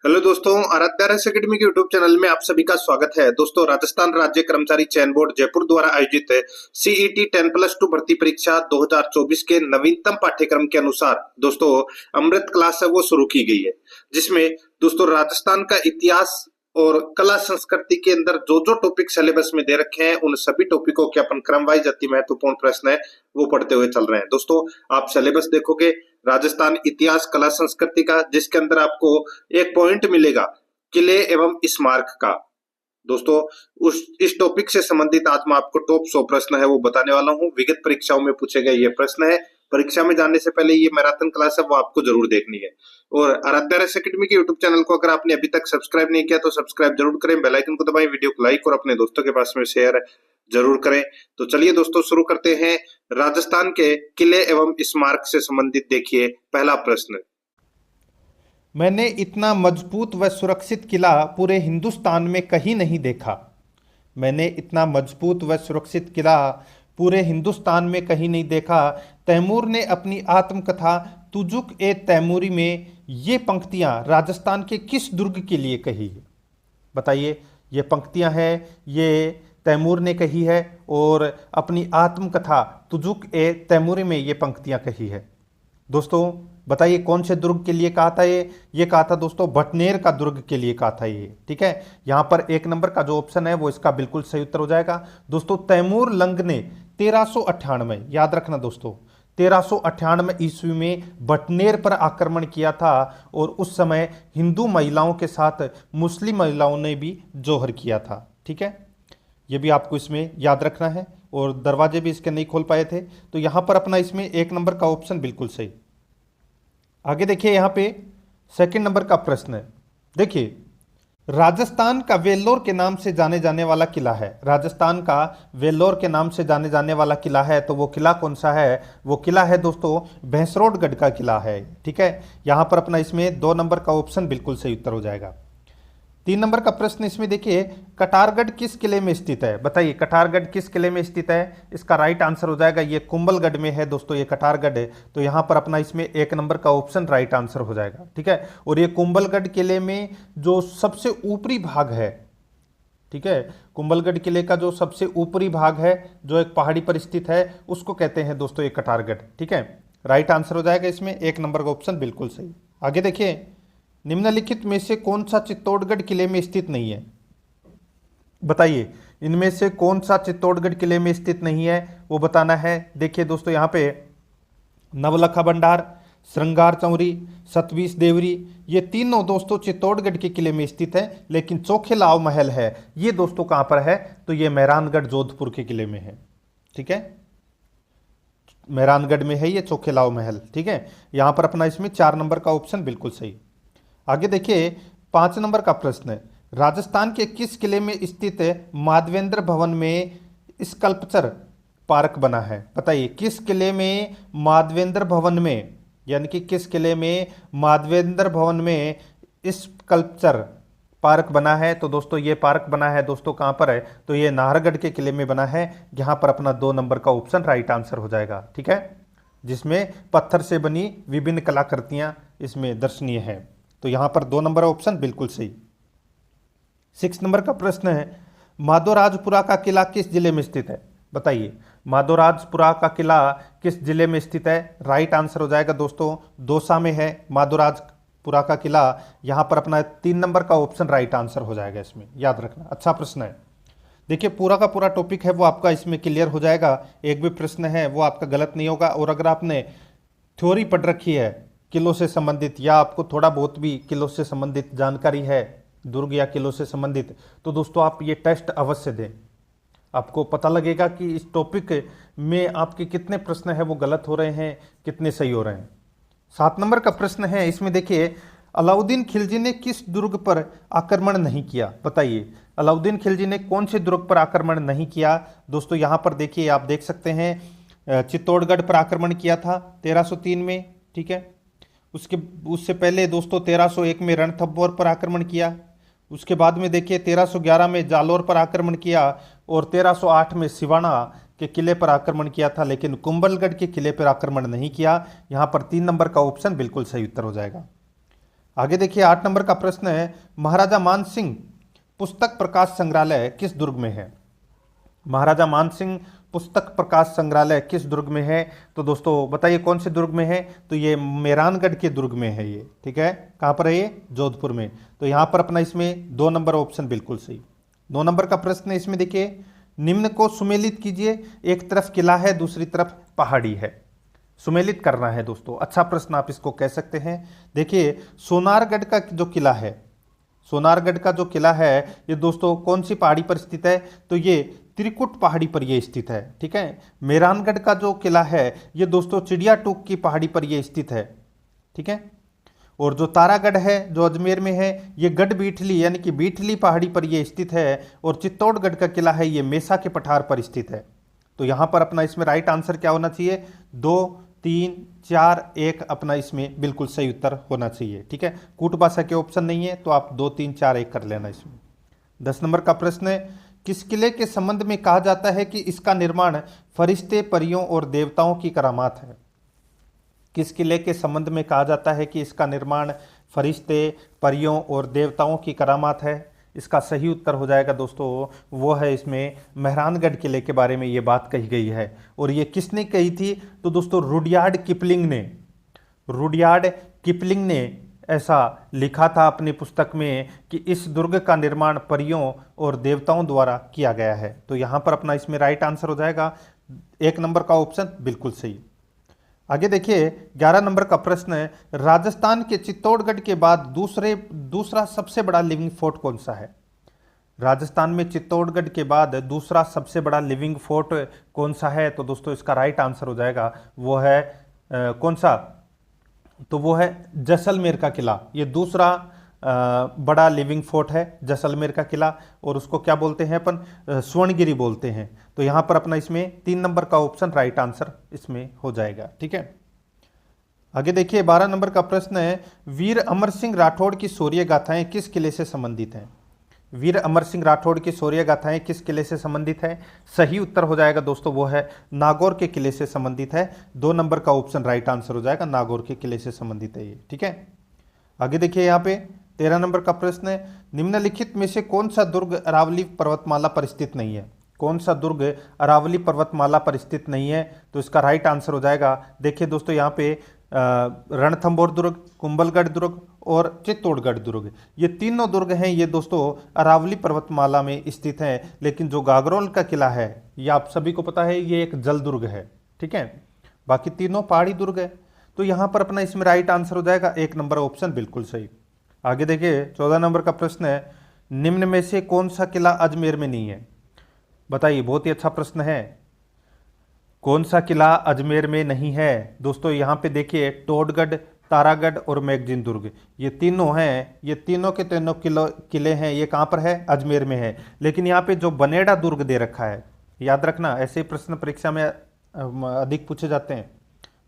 Hello दोस्तों, आराध्या रस academy के यूट्यूब चैनल में आप सभी का स्वागत है। दोस्तों, राजस्थान राज्य कर्मचारी चयन बोर्ड जयपुर द्वारा आयोजित सीईटी 10+2 भर्ती परीक्षा 2024 के नवीनतम पाठ्यक्रम के अनुसार दोस्तों अमृत क्लास है वो शुरू की गई है, जिसमें दोस्तों राजस्थान का इतिहास और कला संस्कृति के अंदर जो जो टॉपिक सिलेबस में दे रखे हैं उन सभी टॉपिकों के अपन क्रम वाइज अति महत्वपूर्ण प्रश्न है वो पढ़ते हुए चल रहे हैं। दोस्तों, आप सिलेबस देखोगे राजस्थान इतिहास कला संस्कृति का, जिसके अंदर आपको एक पॉइंट मिलेगा किले एवं स्मारक का। दोस्तों, इस टॉपिक से संबंधित आज मैं आपको टॉप 100 प्रश्न है वो बताने वाला हूँ। विगत परीक्षाओं में पूछे गए ये प्रश्न है। परीक्षा में जाने से पहले ये मैराथन क्लास है वो आपको जरूर देखनी है। और आराध्या रस अकेडमी के यूट्यूब चैनल को अगर आपने अभी तक सब्सक्राइब नहीं किया तो सब्सक्राइब जरूर करें, बेल आइकन को दबाएं, वीडियो को लाइक और अपने दोस्तों के पास में शेयर जरूर करें। तो चलिए दोस्तों शुरू करते हैं। राजस्थान के किले एवं स्मारक से संबंधित देखिए पहला प्रश्न। मैंने इतना मजबूत व सुरक्षित किला पूरे हिंदुस्तान में कहीं नहीं देखा। मैंने इतना मजबूत व सुरक्षित किला पूरे हिंदुस्तान में कहीं नहीं देखा। तैमूर ने अपनी आत्मकथा तुजुक ए तैमूरी में ये पंक्तियां राजस्थान के किस दुर्ग के लिए कही? बताइए, ये पंक्तियां हैं ये तैमूर ने कही है और अपनी आत्मकथा तुजुक ए तैमूरी में ये पंक्तियां कही है। दोस्तों बताइए कौन से दुर्ग के लिए कहा था ये कहा था दोस्तों भटनेर का दुर्ग के लिए कहा था ये। ठीक है, यहां पर 1 नंबर का जो ऑप्शन है वो इसका बिल्कुल सही उत्तर हो जाएगा। दोस्तों, तैमूर लंग ने 1398, याद रखना दोस्तों, 1398 ईस्वी में भटनेर पर आक्रमण किया था और उस समय हिंदू महिलाओं के साथ मुस्लिम महिलाओं ने भी जोहर किया था। ठीक है, ये भी आपको इसमें याद रखना है और दरवाजे भी इसके नहीं खोल पाए थे, तो यहां पर अपना इसमें 1 नंबर का ऑप्शन बिल्कुल सही। आगे देखिए, यहां पे 2 नंबर का प्रश्न है। देखिए, राजस्थान का वेल्लोर के नाम से जाने जाने वाला किला है। राजस्थान का वेल्लोर के नाम से जाने जाने वाला किला है, तो वो किला कौन सा है? वो किला है दोस्तों भैंसरोडगढ़ का किला है। ठीक है, यहां पर अपना इसमें 2 नंबर का ऑप्शन बिल्कुल सही उत्तर हो जाएगा। 3 नंबर का प्रश्न इसमें देखिए, कटारगढ़ किस किले में स्थित है? बताइए, कटारगढ़ किस किले में स्थित है? इसका राइट आंसर हो जाएगा ये कुंभलगढ़ में है दोस्तों, ये कटारगढ़ है, तो यहां पर अपना इसमें 1 नंबर का ऑप्शन राइट आंसर हो जाएगा। ठीक है, और ये कुंभलगढ़ किले में जो सबसे ऊपरी भाग है, ठीक है, कुंभलगढ़ किले का जो सबसे ऊपरी भाग है जो एक पहाड़ी पर स्थित है उसको कहते हैं दोस्तों ये कटारगढ़। ठीक है, राइट आंसर हो जाएगा इसमें 1 नंबर का ऑप्शन बिल्कुल सही। आगे देखिए, निम्नलिखित में से कौन सा चित्तौड़गढ़ किले में स्थित नहीं है? बताइए, इनमें से कौन सा चित्तौड़गढ़ किले में स्थित नहीं है वो बताना है। देखिए दोस्तों, यहाँ पे नवलखा भंडार, श्रृंगार चौरी, सतवीस देवरी, ये तीनों दोस्तों चित्तौड़गढ़ के किले में स्थित है, लेकिन चोखेलाव महल है ये दोस्तों कहाँ पर है? तो ये मेहरानगढ़ जोधपुर के किले में है। ठीक है, मेहरानगढ़ में है ये चोखेलाव महल। ठीक है, यहाँ पर अपना इसमें 4 नंबर का ऑप्शन बिल्कुल सही। आगे देखिए, 5 नंबर का प्रश्न है, राजस्थान के किस किले में स्थित माधवेंद्र भवन में स्कल्पचर पार्क बना है? बताइए, किस किले में माधवेंद्र भवन में, यानी कि किस किले में माधवेंद्र भवन में स्कल्पचर पार्क बना है? तो दोस्तों ये पार्क बना है दोस्तों कहाँ पर है? तो ये नाहरगढ़ के किले में बना है। यहाँ पर अपना 2 नंबर का ऑप्शन राइट आंसर हो जाएगा। ठीक है, जिसमें पत्थर से बनी विभिन्न कलाकृतियाँ इसमें दर्शनीय है, तो यहां पर 2 नंबर ऑप्शन बिल्कुल सही। 6 नंबर का प्रश्न है, माधोराजपुरा का किला किस जिले में स्थित है? बताइए, माधोराजपुरा का किला किस जिले में स्थित है? राइट आंसर हो जाएगा दोस्तों दौसा में है माधोराजपुरा का किला। यहां पर अपना 3 नंबर का ऑप्शन राइट आंसर हो जाएगा इसमें, याद रखना। अच्छा प्रश्न है, देखिए पूरा का पूरा टॉपिक है वो आपका इसमें क्लियर हो जाएगा। एक भी प्रश्न है वो आपका गलत नहीं होगा। और अगर आपने थ्योरी पढ़ रखी है किलों से संबंधित, या आपको थोड़ा बहुत भी किलों से संबंधित जानकारी है, दुर्ग या किलों से संबंधित, तो दोस्तों आप ये टेस्ट अवश्य दें। आपको पता लगेगा कि इस टॉपिक में आपके कितने प्रश्न हैं वो गलत हो रहे हैं, कितने सही हो रहे हैं। 7 नंबर का प्रश्न है, इसमें देखिए, अलाउद्दीन खिलजी ने किस दुर्ग पर आक्रमण नहीं किया? बताइए, अलाउद्दीन खिलजी ने कौन से दुर्ग पर आक्रमण नहीं किया? दोस्तों यहाँ पर देखिए, आप देख सकते हैं चित्तौड़गढ़ पर आक्रमण किया था 1303 में। ठीक है, उससे पहले दोस्तों 1301 में रणथंभौर पर आक्रमण किया। उसके बाद में देखिए 1311 में जालोर पर आक्रमण किया और 1308 में सिवाना के किले पर आक्रमण किया था, लेकिन कुंभलगढ़ के किले पर आक्रमण नहीं किया। यहाँ पर 3 नंबर का ऑप्शन बिल्कुल सही उत्तर हो जाएगा। आगे देखिए 8 नंबर का प्रश्न है, महाराजा मान सिंह पुस्तक प्रकाश संग्रहालय किस दुर्ग में है? महाराजा मान सिंह पुस्तक प्रकाश संग्रहालय किस दुर्ग में है? तो दोस्तों बताइए कौन से दुर्ग में है? तो ये मेहरानगढ़ के दुर्ग में है ये, ठीक है। कहाँ पर है ये? जोधपुर में। तो यहाँ पर अपना इसमें 2 नंबर ऑप्शन बिल्कुल सही। 2 नंबर का प्रश्न है, इसमें देखिए निम्न को सुमेलित कीजिए। एक तरफ किला है, दूसरी तरफ पहाड़ी है, सुमेलित करना है दोस्तों। अच्छा प्रश्न आप इसको कह सकते हैं। देखिए सोनारगढ़ का जो किला है, सोनारगढ़ का जो किला है ये दोस्तों कौन सी पहाड़ी पर स्थित है? तो ये त्रिकुट पहाड़ी पर ये स्थित है, ठीक है। मेहरानगढ़ का जो किला है ये दोस्तों चिड़िया टूक की पहाड़ी पर ये स्थित है, ठीक है। और जो तारागढ़ है जो अजमेर में है ये गढ़ बीठली यानी कि बीठली पहाड़ी पर ये स्थित है। और चित्तौड़गढ़ का किला है ये मेसा के पठार पर स्थित है। तो यहाँ पर अपना इसमें राइट आंसर क्या होना चाहिए? 2, 3, 4, 1 अपना इसमें बिल्कुल सही उत्तर होना चाहिए, ठीक है। कूट भाषा के ऑप्शन नहीं है तो आप 2, 3, 4, 1 कर लेना इसमें। 10 नंबर का प्रश्न है, किस किले के संबंध में कहा जाता है कि इसका निर्माण फरिश्ते, परियों और देवताओं की करामात है? किस किले के संबंध में कहा जाता है कि इसका निर्माण फरिश्ते, परियों और देवताओं की करामात है? इसका सही उत्तर हो जाएगा दोस्तों, वो है इसमें मेहरानगढ़ किले के बारे में ये बात कही गई है। और ये किसने कही थी? तो दोस्तों रुडयार्ड किपलिंग ने, रुडयार्ड किपलिंग ने ऐसा लिखा था अपनी पुस्तक में कि इस दुर्ग का निर्माण परियों और देवताओं द्वारा किया गया है। तो यहाँ पर अपना इसमें राइट आंसर हो जाएगा 1 नंबर का ऑप्शन बिल्कुल सही। आगे देखिए 11 नंबर का प्रश्न है, राजस्थान के चित्तौड़गढ़ के बाद दूसरा सबसे बड़ा लिविंग फोर्ट कौन सा है? राजस्थान में चित्तौड़गढ़ के बाद दूसरा सबसे बड़ा लिविंग फोर्ट कौन सा है? तो दोस्तों इसका राइट आंसर हो जाएगा वो है कौन सा? तो वो है जैसलमेर का किला। ये दूसरा बड़ा लिविंग फोर्ट है जैसलमेर का किला। और उसको क्या बोलते हैं अपन? स्वर्णगिरी बोलते हैं। तो यहाँ पर अपना इसमें 3 नंबर का ऑप्शन राइट आंसर इसमें हो जाएगा, ठीक है। आगे देखिए 12 नंबर का प्रश्न है, वीर अमर सिंह राठौड़ की शौर्य गाथाएं किस किले से संबंधित हैं? वीर अमर सिंह राठौड़ की शौर्य गाथाएं किस किले से संबंधित है? सही उत्तर हो जाएगा दोस्तों वो है नागौर के किले से संबंधित है। 2 नंबर का ऑप्शन राइट आंसर हो जाएगा, नागौर के किले से संबंधित है ये, ठीक है। आगे देखिए यहाँ पे 13 नंबर का प्रश्न है, निम्नलिखित में से कौन सा दुर्ग अरावली पर्वतमाला पर स्थित नहीं है? कौन सा दुर्ग अरावली पर्वतमाला पर स्थित नहीं है? तो इसका राइट आंसर हो जाएगा, देखिए दोस्तों यहाँ पे रणथंभौर दुर्ग, कुंभलगढ़ दुर्ग और चित्तौड़गढ़ दुर्ग, ये तीनों दुर्ग हैं ये दोस्तों अरावली पर्वतमाला में स्थित हैं। लेकिन जो गागरोल का किला है ये आप सभी को पता है ये एक जल दुर्ग है, ठीक है। बाकी तीनों पहाड़ी दुर्ग है। तो यहाँ पर अपना इसमें राइट आंसर हो जाएगा 1 नंबर ऑप्शन बिल्कुल सही। आगे देखिए 14 नंबर का प्रश्न है, निम्न में से कौन सा किला अजमेर में नहीं है? बताइए, बहुत ही अच्छा प्रश्न है। कौन सा किला अजमेर में नहीं है? दोस्तों यहाँ पे देखिए टोडगढ़, तारागढ़ और मैगजीन दुर्ग, ये तीनों हैं, ये तीनों के तीनों किले हैं, ये कहाँ पर है? अजमेर में है। लेकिन यहाँ पे जो बनेड़ा दुर्ग दे रखा है, याद रखना ऐसे ही प्रश्न परीक्षा में अधिक पूछे जाते हैं।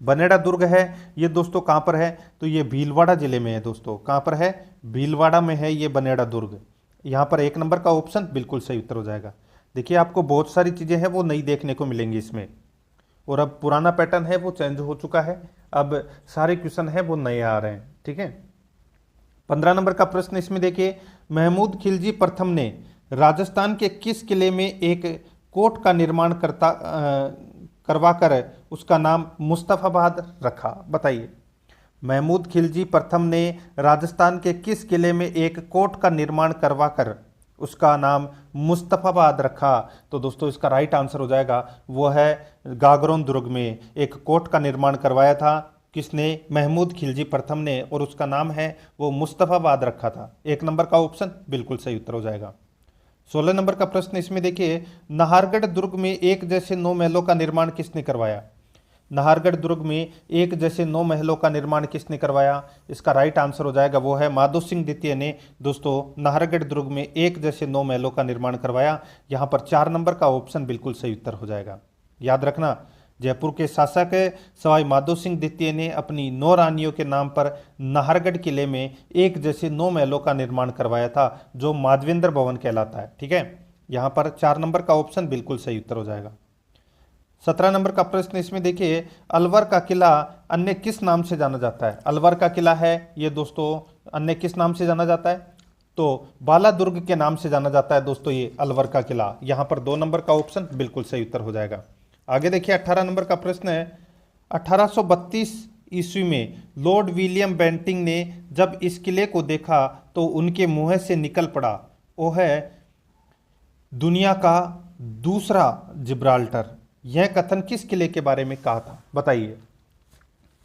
बनेड़ा दुर्ग है ये दोस्तों कहाँ पर है? तो ये भीलवाड़ा जिले में है दोस्तों। कहाँ पर है? भीलवाड़ा में है ये बनेड़ा दुर्ग। यहाँ पर 1 नंबर का ऑप्शन बिल्कुल सही उत्तर हो जाएगा। देखिए आपको बहुत सारी चीज़ें हैं वो नई देखने को मिलेंगी इसमें, और अब पुराना पैटर्न है वो चेंज हो चुका है, अब सारे क्वेश्चन है वो नए आ रहे हैं, ठीक है। 15 नंबर का प्रश्न इसमें देखिए, महमूद खिलजी प्रथम ने राजस्थान के किस किले में एक कोट का निर्माण करवाकर उसका नाम मुस्तफाबाद रखा? बताइए, महमूद खिलजी प्रथम ने राजस्थान के किस किले में एक कोट का निर्माण करवाकर उसका नाम मुस्तफाबाद रखा? तो दोस्तों इसका राइट आंसर हो जाएगा वो है गागरोन दुर्ग में एक कोट का निर्माण करवाया था। किसने? महमूद खिलजी प्रथम ने, और उसका नाम है वो मुस्तफाबाद रखा था। 1 नंबर का ऑप्शन बिल्कुल सही उत्तर हो जाएगा। 16 नंबर का प्रश्न इसमें देखिए, नाहरगढ़ दुर्ग में एक जैसे 9 महलों का निर्माण किसने करवाया? नाहरगढ़ दुर्ग में एक जैसे 9 महलों का निर्माण किसने करवाया? इसका राइट आंसर हो जाएगा वो है माधो सिंह द्वितीय ने दोस्तों नाहरगढ़ दुर्ग में एक जैसे 9 महलों का निर्माण करवाया। यहाँ पर 4 नंबर का ऑप्शन बिल्कुल सही उत्तर हो जाएगा। याद रखना, जयपुर के शासक सवाई माधो सिंह द्वितीय ने अपनी 9 रानियों के नाम पर नाहरगढ़ किले में एक जैसे 9 महलों का निर्माण करवाया था, जो माधवेंद्र भवन कहलाता है, ठीक है। यहाँ पर 4 नंबर का ऑप्शन बिल्कुल सही उत्तर हो जाएगा। 17 नंबर का प्रश्न इसमें देखिए, अलवर का किला अन्य किस नाम से जाना जाता है? अलवर का किला है ये दोस्तों अन्य किस नाम से जाना जाता है? तो बाला दुर्ग के नाम से जाना जाता है दोस्तों ये अलवर का किला। यहाँ पर 2 नंबर का ऑप्शन बिल्कुल सही उत्तर हो जाएगा। आगे देखिए 18 नंबर का प्रश्न है, 1832 ईस्वी में लॉर्ड विलियम बेंटिंग ने जब इस किले को देखा तो उनके मुंह से निकल पड़ा, वो है दुनिया का दूसरा जिब्राल्टर। यह कथन किस किले के बारे में कहा था? बताइए।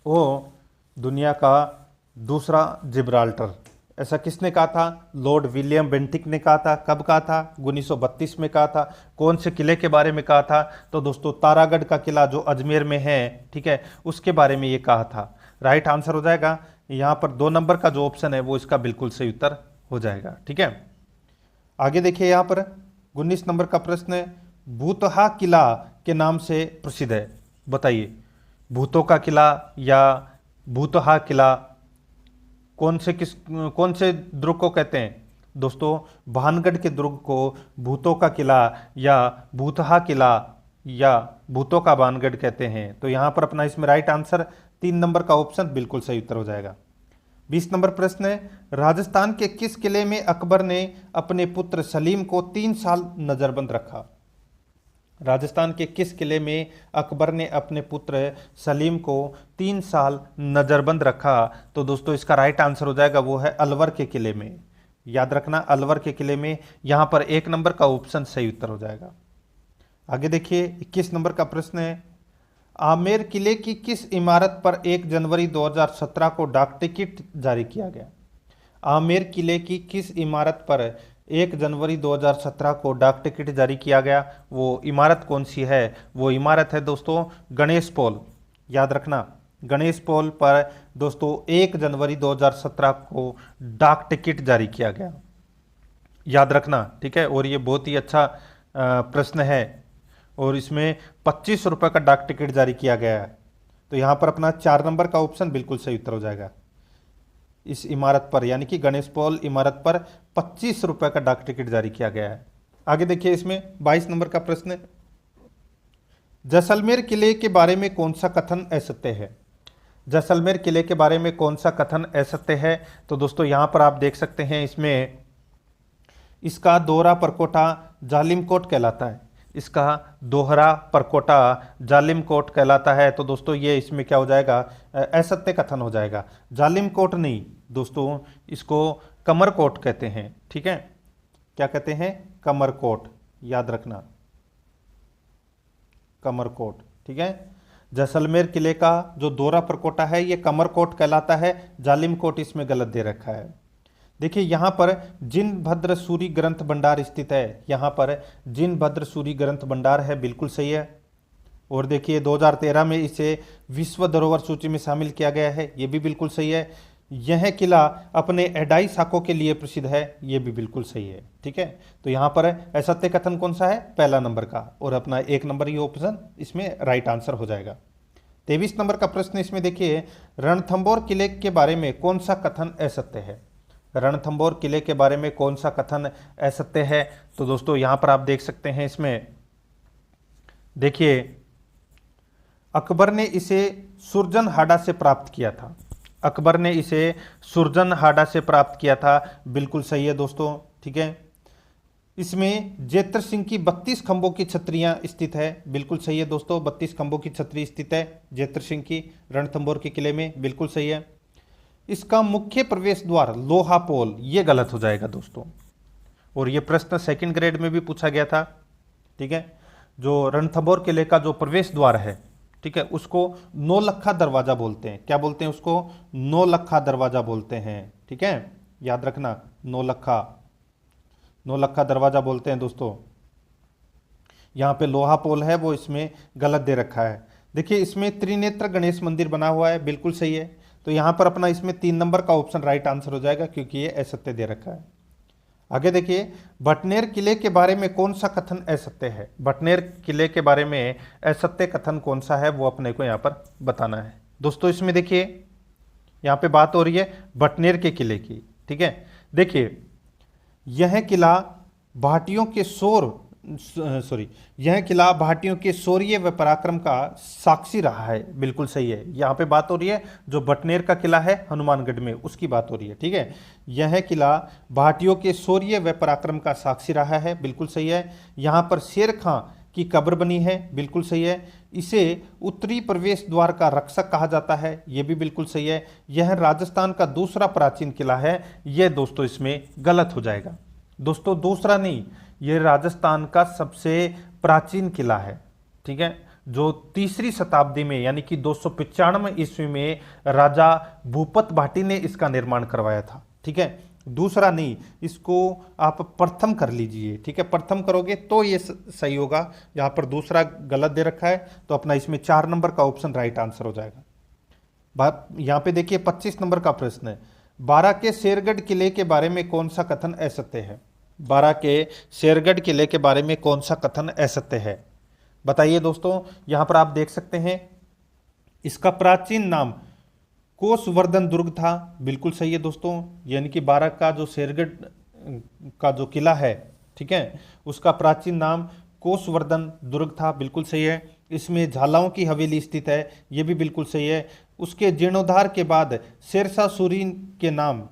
वो दुनिया का दूसरा जिब्राल्टर, ऐसा किसने कहा था? लॉर्ड विलियम बेंटिक ने कहा था। कब कहा था? 1932 में कहा था। कौन से किले के बारे में कहा था? तो दोस्तों तारागढ़ का किला जो अजमेर में है, ठीक है, उसके बारे में ये कहा था। राइट आंसर हो जाएगा यहाँ पर 2 नंबर का जो ऑप्शन है वो इसका बिल्कुल सही उत्तर हो जाएगा। ठीक है, आगे देखिए यहाँ पर 19 नंबर का प्रश्न है, भूतहा किला के नाम से प्रसिद्ध है। बताइए, भूतों का किला या भूतहा किला कौन से दुर्ग को कहते हैं? दोस्तों भानगढ़ के दुर्ग को भूतों का किला या भूतहा किला या भूतों का भानगढ़ कहते हैं। तो यहाँ पर अपना इसमें राइट आंसर 3 नंबर का ऑप्शन बिल्कुल सही उत्तर हो जाएगा। 20 नंबर प्रश्न है, राजस्थान के किस किले में अकबर ने अपने पुत्र सलीम को 3 साल नजरबंद रखा? राजस्थान के किस किले में अकबर ने अपने पुत्र सलीम को 3 साल नजरबंद रखा? तो दोस्तों इसका राइट आंसर हो जाएगा वो है अलवर के किले में। याद रखना अलवर के किले में, यहां पर 1 नंबर का ऑप्शन सही उत्तर हो जाएगा। आगे देखिए 21 नंबर का प्रश्न है, आमेर किले की किस इमारत पर 1 जनवरी 2017 को डाक टिकट जारी किया गया? आमेर किले की किस इमारत पर 1 जनवरी 2017 को डाक टिकट जारी किया गया? वो इमारत कौन सी है? वो इमारत है दोस्तों गणेश पोल। याद रखना गणेश पोल पर दोस्तों 1 जनवरी 2017 को डाक टिकट जारी किया गया। याद रखना, ठीक है। और ये बहुत ही अच्छा प्रश्न है और इसमें 25 रुपये का डाक टिकट जारी किया गया है। तो यहाँ पर अपना 4 नंबर का ऑप्शन बिल्कुल सही उत्तर हो जाएगा। इस इमारत पर यानी कि गणेश पोल इमारत पर 25 रुपये का डाक टिकट जारी किया गया है। आगे देखिए इसमें 22 नंबर का प्रश्न, जैसलमेर किले के बारे में कौन सा कथन असत्य है? जैसलमेर किले के बारे में कौन सा कथन असत्य है? तो दोस्तों यहां पर आप देख सकते हैं इसमें इसका दोहरा परकोटा जालिम कोट कहलाता है। इसका दोहरा परकोटा जालिम कोट कहलाता है। तो दोस्तों ये इसमें क्या हो जाएगा? असत्य कथन हो जाएगा। जालिम कोट नहीं दोस्तों, इसको कमर कोट कहते हैं। ठीक है, क्या कहते हैं? कमर कोट। याद रखना कमर कोट। ठीक है, जैसलमेर किले का जो दोहरा परकोटा है ये कमर कोट कहलाता है, जालिम कोट इसमें गलत दे रखा है। देखिए यहाँ पर जिनभद्र सूरी ग्रंथ भंडार स्थित है। यहाँ पर जिनभद्र सूरी ग्रंथ भंडार है, बिल्कुल सही है। और देखिए 2013 में इसे विश्व धरोहर सूची में शामिल किया गया है, ये भी बिल्कुल सही है। यह किला अपने एडाई साकों के लिए प्रसिद्ध है, ये भी बिल्कुल सही है। ठीक है, तो यहाँ पर असत्य कथन कौन सा है? पहला नंबर का, और अपना 1 नंबर ये ऑप्शन इसमें राइट आंसर हो जाएगा। 23 नंबर का प्रश्न इसमें देखिए, रणथंबोर किले के बारे में कौन सा कथन असत्य है? रणथंबोर किले के बारे में कौन सा कथन असत्य है? तो दोस्तों यहां पर आप देख सकते हैं इसमें देखिए अकबर ने इसे सुरजनहाड़ा से प्राप्त किया था। अकबर ने इसे सुरजनहाड़ा से प्राप्त किया था, बिल्कुल सही है दोस्तों। ठीक है, इसमें जेतर सिंह की 32 खंभों की छतरियां स्थित है, बिल्कुल सही है दोस्तों। 32 खंभों की छतरी स्थित है जेतर सिंह की रणथंबोर के किले में, बिल्कुल सही है। इसका मुख्य प्रवेश द्वार लोहा पोल, ये गलत हो जाएगा दोस्तों। और ये प्रश्न 2nd ग्रेड में भी पूछा गया था। ठीक है, जो रणथंबोर किले का जो प्रवेश द्वार है, ठीक है, उसको नौलखा दरवाजा बोलते हैं। क्या बोलते हैं उसको? नौलखा दरवाजा बोलते हैं। ठीक है, याद रखना नौलखा दरवाजा बोलते हैं दोस्तों। यहाँ पे लोहा पोल है वो इसमें गलत दे रखा है। देखिए इसमें त्रिनेत्र गणेश मंदिर बना हुआ है, बिल्कुल सही है। तो यहाँ पर अपना इसमें 3 नंबर का ऑप्शन राइट आंसर हो जाएगा क्योंकि ये असत्य दे रखा है। आगे देखिए, भटनेर किले के बारे में कौन सा कथन असत्य है? भटनेर किले के बारे में असत्य कथन कौन सा है वो अपने को यहाँ पर बताना है दोस्तों। इसमें देखिए यहाँ पे बात हो रही है भटनेर के किले की। ठीक है, देखिए यह किला भाटियों के शोर सॉरी, यह किला भाटियों के शौर्य व पराक्रम का साक्षी रहा है। बिल्कुल सही है। यहाँ पे बात हो रही है जो बटनेर का किला है हनुमानगढ़ में, उसकी बात हो रही है। ठीक है, यह किला भाटियों के शौर्य व पराक्रम का साक्षी रहा है। बिल्कुल सही है। यहाँ पर शेर खां की कब्र बनी है। बिल्कुल सही है। इसे उत्तरी प्रवेश द्वार का रक्षक कहा जाता है। यह भी बिल्कुल सही है। यह राजस्थान का दूसरा प्राचीन किला है। यह दोस्तों इसमें गलत हो जाएगा। दोस्तों दूसरा नहीं, यह राजस्थान का सबसे प्राचीन किला है। ठीक है, जो तीसरी शताब्दी में यानी कि 295 ईस्वी में राजा भूपत भाटी ने इसका निर्माण करवाया था। ठीक है, दूसरा नहीं, इसको आप प्रथम कर लीजिए। ठीक है, प्रथम करोगे तो ये सही होगा। यहाँ पर दूसरा गलत दे रखा है, तो अपना इसमें 4 नंबर का ऑप्शन राइट आंसर हो जाएगा। बात यहाँ पे देखिए 25 नंबर का प्रश्न है, 12 के शेरगढ़ किले के बारे में कौन सा कथन असत्य है? 12 के शेरगढ़ किले के बारे में कौन सा कथन असत्य है? बताइए दोस्तों। यहाँ पर आप देख सकते हैं, इसका प्राचीन नाम कोसवर्धन दुर्ग था। बिल्कुल सही है दोस्तों। यानी कि 12 का जो शेरगढ़ का जो किला है, ठीक है, उसका प्राचीन नाम कोसवर्धन दुर्ग था। बिल्कुल सही है। इसमें झालाओं की हवेली स्थित है। यह भी बिल्कुल सही है। उसके जीर्णोद्धार के बाद शेरशाह सूरी के नाम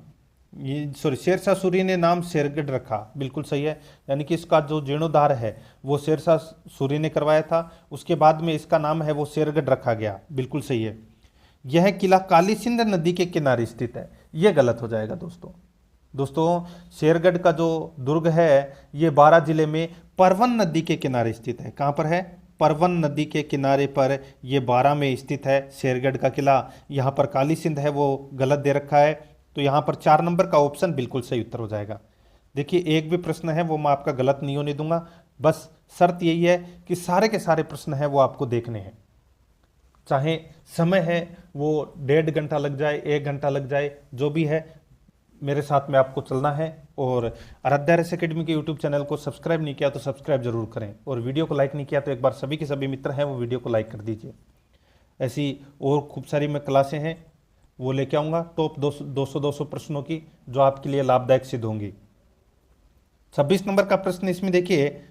शेरशाह सूरी ने नाम शेरगढ़ रखा। बिल्कुल सही है। यानी कि इसका जो जीर्णोद्धार है वो शेरशाह सूरी ने करवाया था। उसके बाद में इसका नाम है वो शेरगढ़ रखा गया। बिल्कुल सही है। यह किला काली सिंध नदी के किनारे स्थित है। यह गलत हो जाएगा दोस्तों। शेरगढ़ का जो दुर्ग है ये 12 जिले में परवन नदी के किनारे स्थित है। कहाँ पर है? परवन नदी के किनारे पर ये 12 में स्थित है शेरगढ़ का किला। यहाँ पर काली सिंध है वो गलत दे रखा है। तो यहाँ पर 4 नंबर का ऑप्शन बिल्कुल सही उत्तर हो जाएगा। देखिए एक भी प्रश्न है वो मैं आपका गलत नहीं होने दूंगा। बस शर्त यही है कि सारे के सारे प्रश्न हैं वो आपको देखने हैं। चाहे समय है वो 1.5 घंटा लग जाए, 1 घंटा लग जाए, जो भी है मेरे साथ में आपको चलना है। और आराध्या रेस एकेडमी के यूट्यूब चैनल को सब्सक्राइब नहीं किया तो सब्सक्राइब जरूर करें, और वीडियो को लाइक नहीं किया तो एक बार सभी के सभी मित्र हैं वो वीडियो को लाइक कर दीजिए। ऐसी और खूब सारी मैं क्लासें हैं वो लेके आऊँगा, टॉप 200 प्रश्नों की, जो आपके लिए लाभदायक सिद्ध होंगी। 26 नंबर का प्रश्न इसमें देखिए,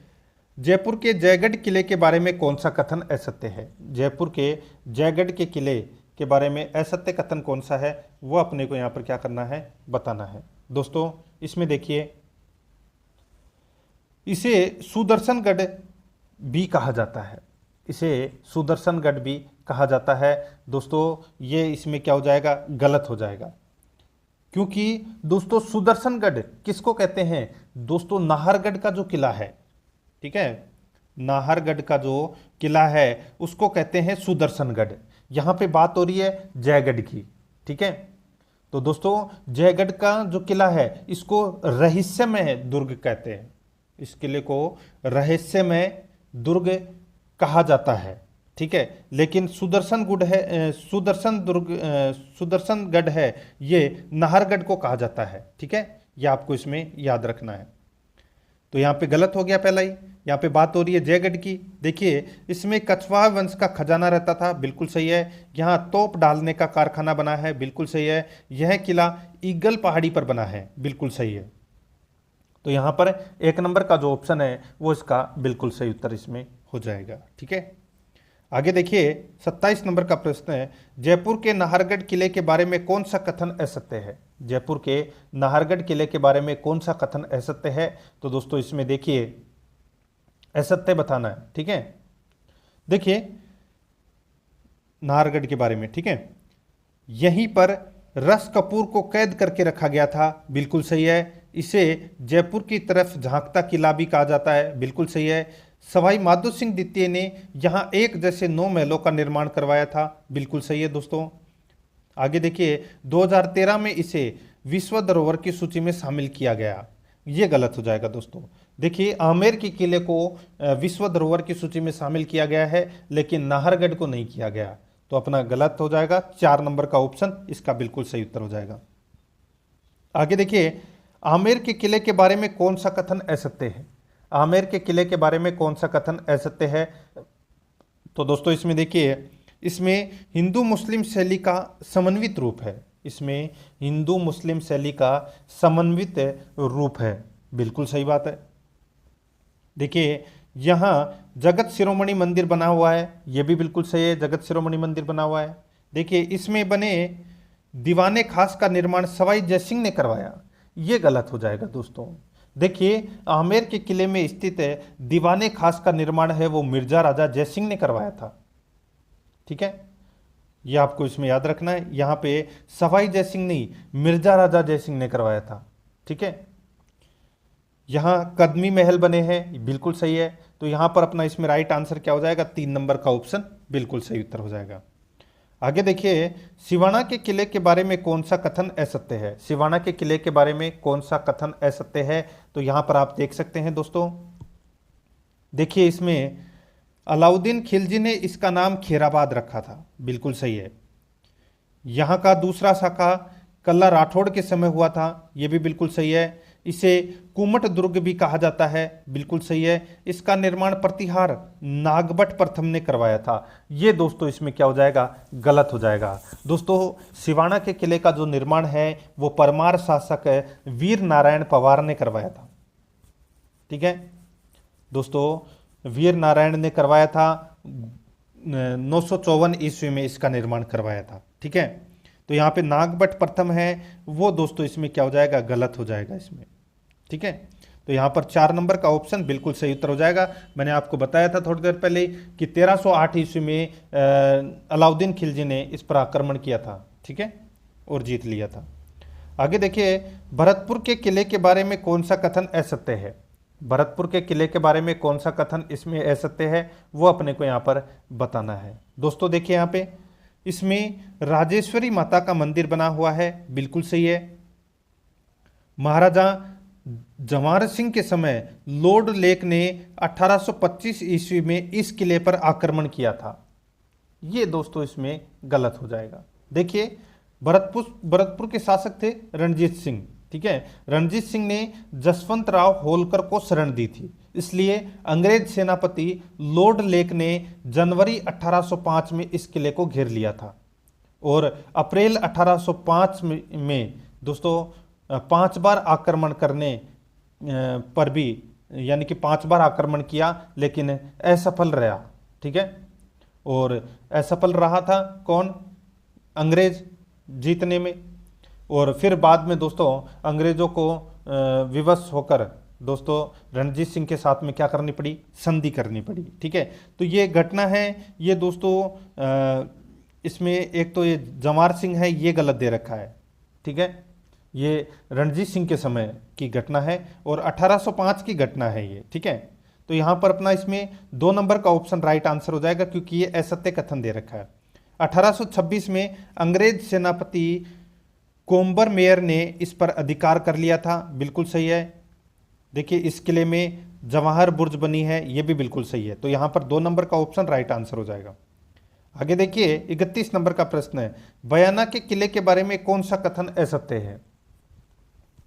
जयपुर के जयगढ़ किले के बारे में कौन सा कथन असत्य है? जयपुर के जयगढ़ के किले के बारे में असत्य कथन कौन सा है वो अपने को यहाँ पर क्या करना है, बताना है। दोस्तों इसमें देखिए, इसे सुदर्शनगढ़ भी कहा जाता है। इसे सुदर्शनगढ़ भी कहा जाता है। दोस्तों ये इसमें क्या हो जाएगा, गलत हो जाएगा। क्योंकि दोस्तों सुदर्शनगढ़ किसको कहते हैं? दोस्तों नाहरगढ़ का जो किला है, ठीक है, नाहरगढ़ का जो किला है उसको कहते हैं सुदर्शनगढ़। यहां पे बात हो रही है जयगढ़ की। ठीक है, तो दोस्तों जयगढ़ का जो किला है इसको रहस्यमय दुर्ग कहते हैं। इस किले को रहस्यमय दुर्ग कहा जाता है। ठीक है, लेकिन सुदर्शनगढ़ है, सुदर्शनगढ़ है ये नाहरगढ़ को कहा जाता है। ठीक है, ये आपको इसमें याद रखना है। तो यहाँ पे गलत हो गया पहला ही। यहाँ पे बात हो रही है जयगढ़ की। देखिए इसमें कछवाहा वंश का खजाना रहता था। बिल्कुल सही है। यहाँ तोप डालने का कारखाना बना है। बिल्कुल सही है। यह किला ईगल पहाड़ी पर बना है। बिल्कुल सही है। तो यहाँ पर 1 नंबर का जो ऑप्शन है वो इसका बिल्कुल सही उत्तर इसमें हो जाएगा। ठीक है, आगे देखिए 27 नंबर का प्रश्न है, जयपुर के नाहरगढ़ किले के बारे में कौन सा कथन असत्य है? जयपुर के नाहरगढ़ किले के बारे में कौन सा कथन असत्य है? तो दोस्तों इसमें देखिए असत्य बताना है। ठीक है, देखिए नाहरगढ़ के बारे में, ठीक है, यहीं पर रस कपूर को कैद करके रखा गया था। बिल्कुल सही है। इसे जयपुर की तरफ झांकता किला भी कहा जाता है। बिल्कुल सही है। सवाई माधो सिंह द्वितीय ने यहाँ एक जैसे 9 महलों का निर्माण करवाया था। बिल्कुल सही है दोस्तों। आगे देखिए 2013 में इसे विश्व धरोहर की सूची में शामिल किया गया। ये गलत हो जाएगा दोस्तों। देखिए आमेर के किले को विश्व धरोहर की सूची में शामिल किया गया है, लेकिन नाहरगढ़ को नहीं किया गया। तो अपना गलत हो जाएगा। 4 नंबर का ऑप्शन इसका बिल्कुल सही उत्तर हो जाएगा। आगे देखिए आमेर के किले के बारे में कौन सा कथन असत्य है? आमेर के किले के बारे में कौन सा कथन असत्य है? तो दोस्तों इसमें देखिए, इसमें हिंदू मुस्लिम शैली का समन्वित रूप है। इसमें हिंदू मुस्लिम शैली का समन्वित रूप है। बिल्कुल सही बात है। देखिए यहाँ जगत शिरोमणि मंदिर बना हुआ है, ये भी बिल्कुल सही है, जगत शिरोमणि मंदिर बना हुआ है। देखिए इसमें बने दीवाने खास का निर्माण सवाई जयसिंह ने करवाया, ये गलत हो जाएगा दोस्तों। देखिए आमेर के किले में स्थित है दीवाने खास का निर्माण है वो मिर्जा राजा जयसिंह ने करवाया था। ठीक है, ये आपको इसमें याद रखना है, यहाँ पे सवाई जयसिंह नहीं मिर्जा राजा जयसिंह ने करवाया था। ठीक है, यहाँ कदमी महल बने हैं, बिल्कुल सही है। तो यहाँ पर अपना इसमें राइट आंसर क्या हो जाएगा, 3 नंबर का ऑप्शन बिल्कुल सही उत्तर हो जाएगा। आगे देखिए सिवाना के किले के बारे में कौन सा कथन असत्य है। सिवाना के किले के बारे में कौन सा कथन असत्य है, तो यहाँ पर आप देख सकते हैं दोस्तों। देखिए इसमें अलाउद्दीन खिलजी ने इसका नाम खेराबाद रखा था, बिल्कुल सही है। यहाँ का दूसरा शाखा कल्ला राठौड़ के समय हुआ था, ये भी बिल्कुल सही है। इसे कुमट दुर्ग भी कहा जाता है, बिल्कुल सही है। इसका निर्माण प्रतिहार नागभट्ट प्रथम ने करवाया था, ये दोस्तों इसमें क्या हो जाएगा, गलत हो जाएगा। दोस्तों सिवाना के किले का जो निर्माण है वो परमार शासक वीर नारायण पवार ने करवाया था। ठीक है दोस्तों, वीर नारायण ने करवाया था, 954 ईस्वी में इसका निर्माण करवाया था। ठीक है, तो यहाँ पे नागभट्ट प्रथम है वो दोस्तों इसमें क्या हो जाएगा, गलत हो जाएगा इसमें। ठीक है, तो यहाँ पर 4 नंबर का ऑप्शन बिल्कुल सही उत्तर हो जाएगा। मैंने आपको बताया था थोड़ी देर पहले कि 1308 ईस्वी में अलाउद्दीन खिलजी ने इस पर आक्रमण किया था। ठीक है, और जीत लिया था। आगे देखिए भरतपुर के किले के बारे में कौन सा कथन असत्य है। भरतपुर के किले के बारे में कौन सा कथन इसमें असत्य है वो अपने को यहाँ पर बताना है। दोस्तों देखिए यहाँ पे इसमें राजेश्वरी माता का मंदिर बना हुआ है, बिल्कुल सही है। महाराजा जवाहर सिंह के समय लॉर्ड लेक ने 1825 ईस्वी में इस किले पर आक्रमण किया था, ये दोस्तों इसमें गलत हो जाएगा। देखिए भरतपुर के शासक थे रणजीत सिंह। ठीक है, रणजीत सिंह ने जसवंत राव होलकर को शरण दी थी, इसलिए अंग्रेज सेनापति लॉर्ड लेक ने जनवरी 1805 में इस किले को घेर लिया था और अप्रैल 1805 में दोस्तों 5 बार आक्रमण करने पर भी, यानी कि 5 बार आक्रमण किया लेकिन असफल रहा। ठीक है, और असफल रहा था कौन, अंग्रेज जीतने में। और फिर बाद में दोस्तों अंग्रेजों को विवश होकर दोस्तों रणजीत सिंह के साथ में क्या करनी पड़ी, संधि करनी पड़ी। ठीक है, तो ये घटना है, ये दोस्तों इसमें एक तो ये जवाहर सिंह है, ये गलत दे रखा है। ठीक है, ये रणजीत सिंह के समय की घटना है और 1805 की घटना है ये। ठीक है, तो यहाँ पर अपना इसमें 2 नंबर का ऑप्शन राइट आंसर हो जाएगा क्योंकि ये असत्य कथन दे रखा है। 1826 में अंग्रेज सेनापति कोम्बर मेयर ने इस पर अधिकार कर लिया था, बिल्कुल सही है। देखिए इस किले में जवाहर बुर्ज बनी है, ये भी बिल्कुल सही है। तो यहाँ पर 2 नंबर का ऑप्शन राइट आंसर हो जाएगा। आगे देखिए 31 नंबर का प्रश्न है, बयाना के किले के बारे में कौन सा कथन असत्य है।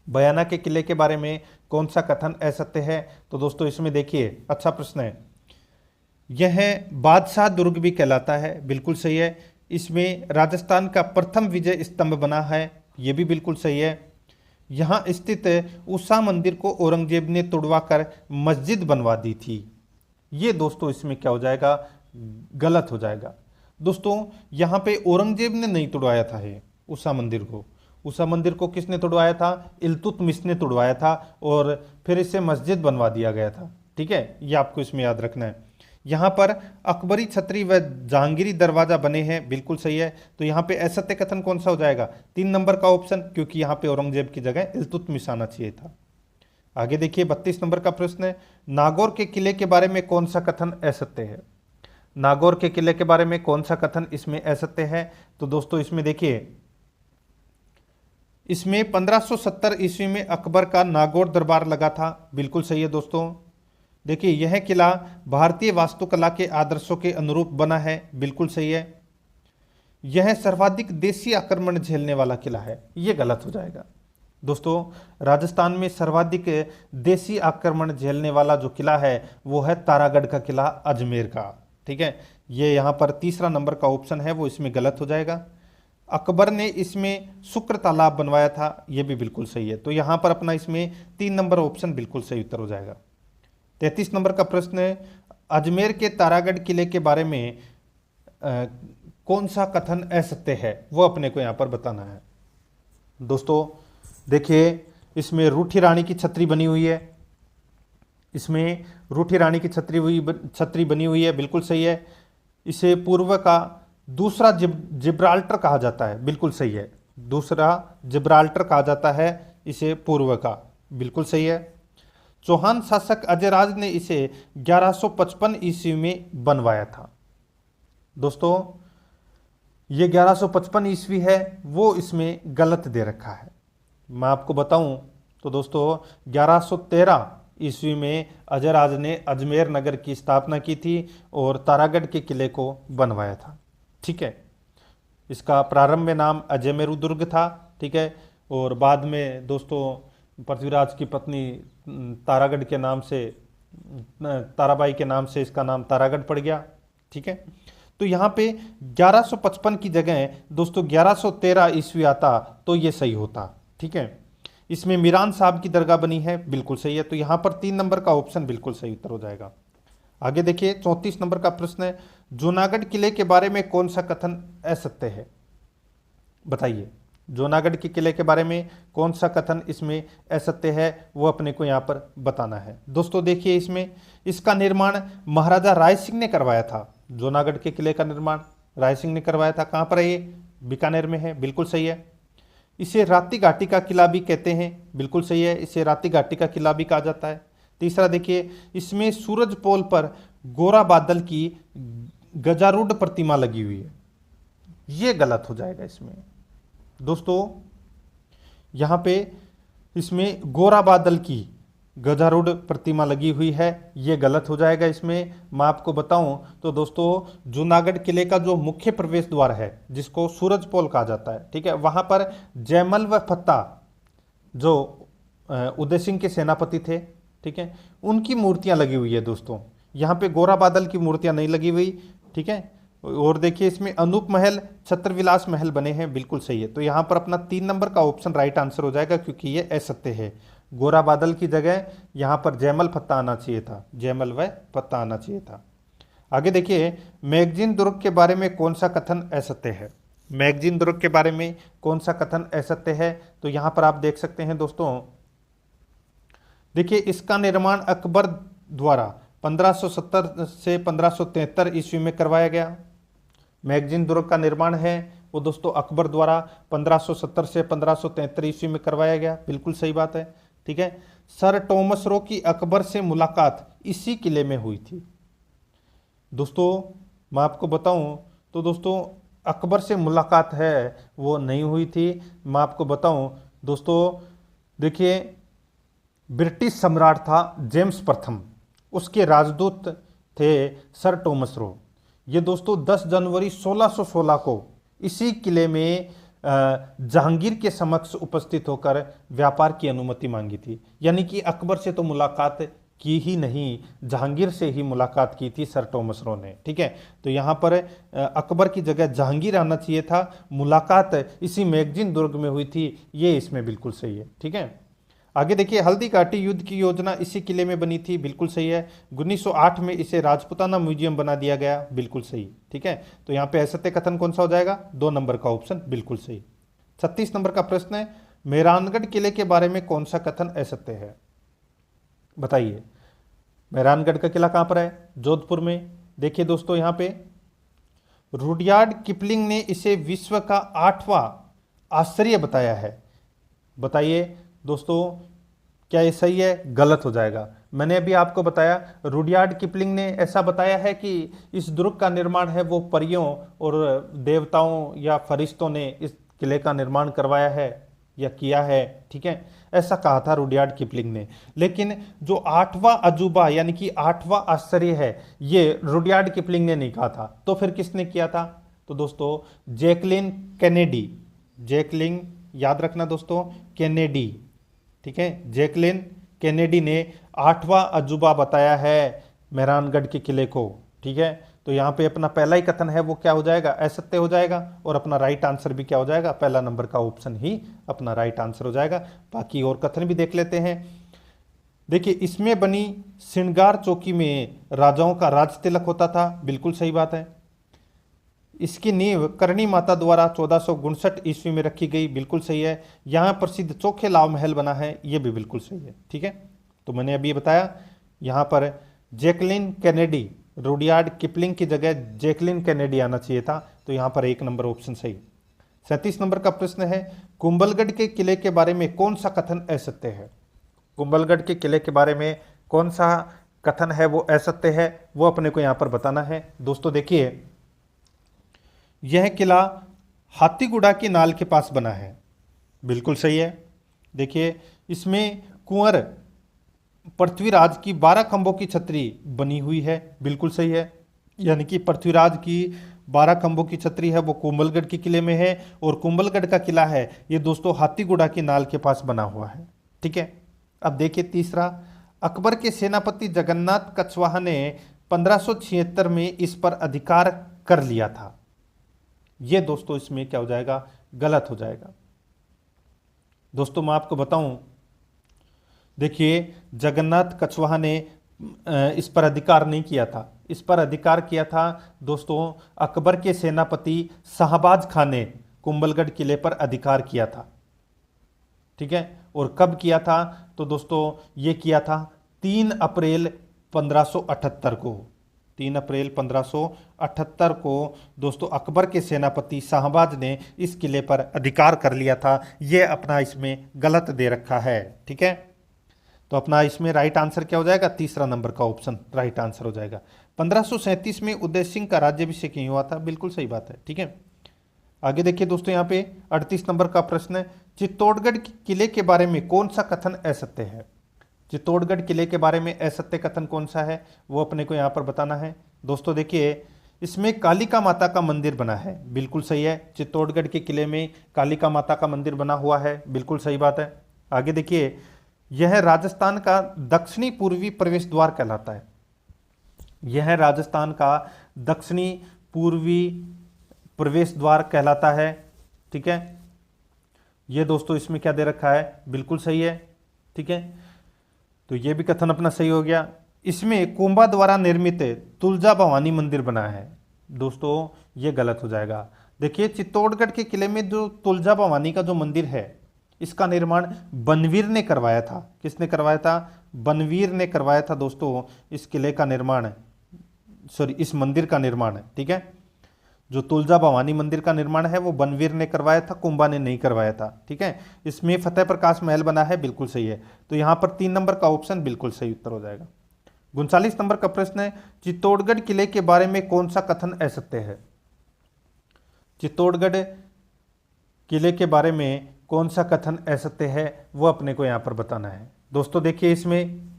बयाना के किले के बारे में कौन सा कथन असत्य है, तो दोस्तों इसमें देखिए अच्छा प्रश्न है, यह बादशाह दुर्ग भी कहलाता है, बिल्कुल सही है। इसमें राजस्थान का प्रथम विजय स्तंभ बना है, ये भी बिल्कुल सही है। यहाँ स्थित उषा मंदिर को औरंगजेब ने तुड़वाकर मस्जिद बनवा दी थी, ये दोस्तों इसमें क्या हो जाएगा, गलत हो जाएगा। दोस्तों यहाँ पे औरंगजेब ने नहीं तुड़वाया था ये उषा मंदिर को, उषा मंदिर को किसने तुड़वाया था, इल्तुतमिश ने तुड़वाया था और फिर इसे मस्जिद बनवा दिया गया था। ठीक है, ये आपको इसमें याद रखना है। यहाँ पर अकबरी छतरी व जहांगीरी दरवाजा बने हैं, बिल्कुल सही है। तो यहाँ पे असत्य कथन कौन सा हो जाएगा, 3 नंबर का ऑप्शन, क्योंकि यहाँ पे औरंगजेब की जगह इल्तुतमिश आना चाहिए था। आगे देखिए 32 नंबर का प्रश्न है, नागौर के किले के बारे में कौन सा कथन असत्य है। नागौर के किले के बारे में कौन सा कथन इसमें असत्य है, तो दोस्तों इसमें देखिए इसमें 1570 ईस्वी में अकबर का नागौर दरबार लगा था, बिल्कुल सही है दोस्तों। देखिए यह किला भारतीय वास्तुकला के आदर्शों के अनुरूप बना है, बिल्कुल सही है। यह सर्वाधिक देशी आक्रमण झेलने वाला किला है, यह गलत हो जाएगा। दोस्तों राजस्थान में सर्वाधिक देशी आक्रमण झेलने वाला जो किला है वो है तारागढ़ का किला अजमेर का। ठीक है, ये यहाँ पर 3रा नंबर का ऑप्शन है वो इसमें गलत हो जाएगा। अकबर ने इसमें शुक्र तालाब बनवाया था, यह भी बिल्कुल सही है। तो यहाँ पर अपना इसमें 3 नंबर ऑप्शन बिल्कुल सही उत्तर हो जाएगा। 33 नंबर का प्रश्न है, अजमेर के तारागढ़ किले के बारे में कौन सा कथन असत्य है, वो अपने को यहाँ पर बताना है। दोस्तों देखिए, इसमें रूठी रानी की छतरी बनी हुई है, इसमें रूठी रानी की छतरी बनी हुई है, बिल्कुल सही है। इसे पूर्व का दूसरा जिब्राल्टर कहा जाता है, बिल्कुल सही है। दूसरा जिब्राल्टर कहा जाता है इसे पूर्व का, बिल्कुल सही है। चौहान शासक अजयराज ने इसे 1155 ईस्वी में बनवाया था। दोस्तों ये 1155 ईस्वी है, वो इसमें गलत दे रखा है। मैं आपको बताऊं तो दोस्तों 1113 ईस्वी में अजयराज ने अजमेर नगर की स्थापना की थी और तारागढ़ के किले को बनवाया था। ठीक है, इसका प्रारंभ में नाम अजयमेरु दुर्ग था। ठीक है, और बाद में दोस्तों पृथ्वीराज की पत्नी तारागढ़ के नाम से, ताराबाई के नाम से इसका नाम तारागढ़ पड़ गया। ठीक है, तो यहाँ पे 1155 की जगह दोस्तों 1113 ईस्वी आता तो ये सही होता। ठीक है, इसमें मीरान साहब की दरगाह बनी है, बिल्कुल सही है। तो यहाँ पर 3 नंबर का ऑप्शन बिल्कुल सही उत्तर हो जाएगा। आगे देखिए 34 नंबर का प्रश्न है, जूनागढ़ किले के बारे में कौन सा कथन असत्य है, बताइए। जूनागढ़ के किले के बारे में कौन सा कथन इसमें असत्य है, वो अपने को यहाँ पर बताना है। दोस्तों देखिए, इसमें इसका निर्माण महाराजा राय सिंह ने करवाया था। जूनागढ़ के किले का निर्माण राय सिंह ने करवाया था। कहाँ पर है ये, बीकानेर में है, बिल्कुल सही है। इसे राती घाटी का किला भी कहते हैं, बिल्कुल सही है, इसे राती घाटी का किला भी कहा जाता है। तीसरा देखिए, इसमें सूरज पोल पर गोरा बादल की गजारूढ़ प्रतिमा लगी हुई है, ये गलत हो जाएगा इसमें। दोस्तों यहाँ पे इसमें गोरा बादल की गजारूढ़ प्रतिमा लगी हुई है, ये गलत हो जाएगा इसमें। मैं आपको बताऊं तो दोस्तों जूनागढ़ किले का जो मुख्य प्रवेश द्वार है, जिसको सूरज पोल कहा जाता है, ठीक है, वहां पर जयमल व फत्ता जो उदय सिंह के सेनापति थे, ठीक है, उनकी मूर्तियां लगी हुई है दोस्तों। यहाँ पे गोरा बादल की मूर्तियां नहीं लगी हुई। ठीक है, और देखिए इसमें अनूप महल, छत्रविलास महल बने हैं, बिल्कुल सही है। तो यहाँ पर अपना 3 नंबर का ऑप्शन राइट आंसर हो जाएगा, क्योंकि ये असत्य है। गोरा बादल की जगह यहाँ पर जयमल फत्ता आना चाहिए था, जयमल व फत्ता आना चाहिए था। आगे देखिए, मैगजीन दुर्ग के बारे में कौन सा कथन असत्य है। मैगजीन दुर्ग के बारे में कौन सा कथन असत्य है, तो यहाँ पर आप देख सकते हैं दोस्तों। देखिए, इसका निर्माण अकबर द्वारा 1570 से 1573 ईस्वी में करवाया गया। मैगजीन दुर्ग का निर्माण है वो दोस्तों अकबर द्वारा 1570 से 1573 ईस्वी में करवाया गया, बिल्कुल सही बात है। ठीक है, सर टॉमस रो की अकबर से मुलाकात इसी किले में हुई थी। दोस्तों मैं आपको बताऊं तो दोस्तों अकबर से मुलाकात है वो नहीं हुई थी। मैं आपको बताऊं दोस्तों, देखिए ब्रिटिश सम्राट था जेम्स प्रथम, उसके राजदूत थे सर टॉमस रो। ये दोस्तों 10 जनवरी 1616 को इसी किले में जहांगीर के समक्ष उपस्थित होकर व्यापार की अनुमति मांगी थी। यानी कि अकबर से तो मुलाकात की ही नहीं, जहांगीर से ही मुलाकात की थी सर टॉमस रो ने। ठीक है, तो यहाँ पर अकबर की जगह जहांगीर आना चाहिए था, मुलाकात इसी मैगजीन दुर्ग में हुई थी, ये इसमें बिल्कुल सही है। ठीक है, आगे देखिए, हल्दी घाटी युद्ध की योजना इसी किले में बनी थी, बिल्कुल सही है। 1908 में इसे राजपुताना म्यूजियम बना दिया गया, बिल्कुल सही। ठीक है, तो यहाँ पे असत्य कथन कौन सा हो जाएगा, 2 नंबर का ऑप्शन बिल्कुल सही। 36 नंबर का प्रश्न है, मेहरानगढ़ किले के बारे में कौन सा कथन असत्य है, बताइए। मेहरानगढ़ का किला कहाँ पर है, जोधपुर में। देखिए दोस्तों, यहाँ पे रुडयार्ड किपलिंग ने इसे विश्व का 8वां आश्चर्य बताया है। बताइए दोस्तों, क्या ये सही है, गलत हो जाएगा। मैंने अभी आपको बताया रुडयार्ड किपलिंग ने ऐसा बताया है कि इस दुर्ग का निर्माण है वो परियों और देवताओं या फरिश्तों ने इस किले का निर्माण करवाया है या किया है। ठीक है, ऐसा कहा था रुडयार्ड किपलिंग ने। लेकिन जो 8वां अजूबा यानी कि 8वां आश्चर्य है, ये रुडयार्ड किपलिंग ने नहीं कहा था, तो फिर किसने किया था, तो दोस्तों जैकलिन कैनेडी। जैकलिन याद रखना दोस्तों, कैनेडी। ठीक है, जैकलिन कैनेडी ने 8वां अजूबा बताया है मेहरानगढ़ के किले को। ठीक है, तो यहाँ पे अपना पहला ही कथन है वो क्या हो जाएगा, असत्य हो जाएगा, और अपना राइट आंसर भी क्या हो जाएगा, पहला नंबर का ऑप्शन ही अपना राइट आंसर हो जाएगा। बाकी और कथन भी देख लेते हैं। देखिए इसमें बनी श्रृंगार चौकी में राजाओं का राज तिलक होता था, बिल्कुल सही बात है। इसकी नींव करणी माता द्वारा 1459 ईस्वी में रखी गई, बिल्कुल सही है। यहाँ प्रसिद्ध चोखे लाव महल बना है, ये भी बिल्कुल सही है। ठीक है, तो मैंने अभी बताया यहाँ पर जैकलिन कैनेडी, रुडयार्ड किपलिंग की जगह जैकलिन कैनेडी आना चाहिए था, तो यहाँ पर 1 नंबर ऑप्शन सही। 37 नंबर का प्रश्न है, कुंभलगढ़ के किले के बारे में कौन सा कथन असत्य है? कुंभलगढ़ के किले के बारे में कौन सा कथन है वो असत्य है, वो अपने को यहाँ पर बताना है। दोस्तों देखिए, यह किला हाथीगुड़ा की नाल के पास बना है, बिल्कुल सही है। देखिए इसमें कुंवर पृथ्वीराज की 12 खंभों की छतरी बनी हुई है, बिल्कुल सही है। यानी कि पृथ्वीराज की 12 खंभों की छतरी है वो कुंभलगढ़ के किले में है, और कुंभलगढ़ का किला है ये दोस्तों हाथीगुड़ा की नाल के पास बना हुआ है। ठीक है, अब देखिए तीसरा, अकबर के सेनापति जगन्नाथ कछवाहा ने 1576 में इस पर अधिकार कर लिया था। ये दोस्तों इसमें क्या हो जाएगा? गलत हो जाएगा। दोस्तों मैं आपको बताऊं, देखिए जगन्नाथ कछवाहा ने इस पर अधिकार नहीं किया था, इस पर अधिकार किया था दोस्तों अकबर के सेनापति शाहबाज खान ने कुंभलगढ़ किले पर अधिकार किया था। ठीक है, और कब किया था? तो दोस्तों ये किया था 3 अप्रैल 1578 को। 3 अप्रैल 1578 को दोस्तों अकबर के सेनापति शाहबाज ने इस किले पर अधिकार कर लिया था। ये अपना इसमें गलत दे रखा है। ठीक है, तो अपना इसमें राइट आंसर क्या हो जाएगा? तीसरा नंबर का ऑप्शन राइट आंसर हो जाएगा। 1537 में उदय सिंह का राज्याभिषेक नहीं हुआ था, बिल्कुल सही बात है। ठीक है, आगे देखिए दोस्तों, यहाँ पे 38 नंबर का प्रश्न है, चित्तौड़गढ़ किले के बारे में कौन सा कथन असत्य है? चित्तौड़गढ़ किले के बारे में असत्य कथन कौन सा है वो अपने को यहाँ पर बताना है। दोस्तों देखिए, इसमें कालिका माता का मंदिर बना है, बिल्कुल सही है। चित्तौड़गढ़ के किले में कालिका माता का मंदिर बना हुआ है, बिल्कुल सही बात है। आगे देखिए, यह राजस्थान का दक्षिणी पूर्वी प्रवेश द्वार कहलाता है। यह राजस्थान का दक्षिणी पूर्वी प्रवेश द्वार कहलाता है। ठीक है, ये दोस्तों इसमें क्या दे रखा है? बिल्कुल सही है। ठीक है, तो ये भी कथन अपना सही हो गया। इसमें कुंभा द्वारा निर्मित तुलजा भवानी मंदिर बना है, दोस्तों ये गलत हो जाएगा। देखिए चित्तौड़गढ़ के किले में जो तुलजा भवानी का जो मंदिर है, इसका निर्माण बनवीर ने करवाया था। किसने करवाया था? बनवीर ने करवाया था दोस्तों इस किले का निर्माण, सॉरी इस मंदिर का निर्माण। ठीक है, जो तुलजा भवानी मंदिर का निर्माण है वो बनवीर ने करवाया था, कुंभा ने नहीं करवाया था। ठीक है, इसमें फतेह प्रकाश महल बना है, बिल्कुल सही है। तो यहाँ पर 3 नंबर का ऑप्शन बिल्कुल सही उत्तर हो जाएगा। 39 नंबर का प्रश्न है, चित्तौड़गढ़ किले के बारे में कौन सा कथन असत्य है? चित्तौड़गढ़ किले के बारे में कौन सा कथन असत्य है वो अपने को यहाँ पर बताना है। दोस्तों देखिए, इसमें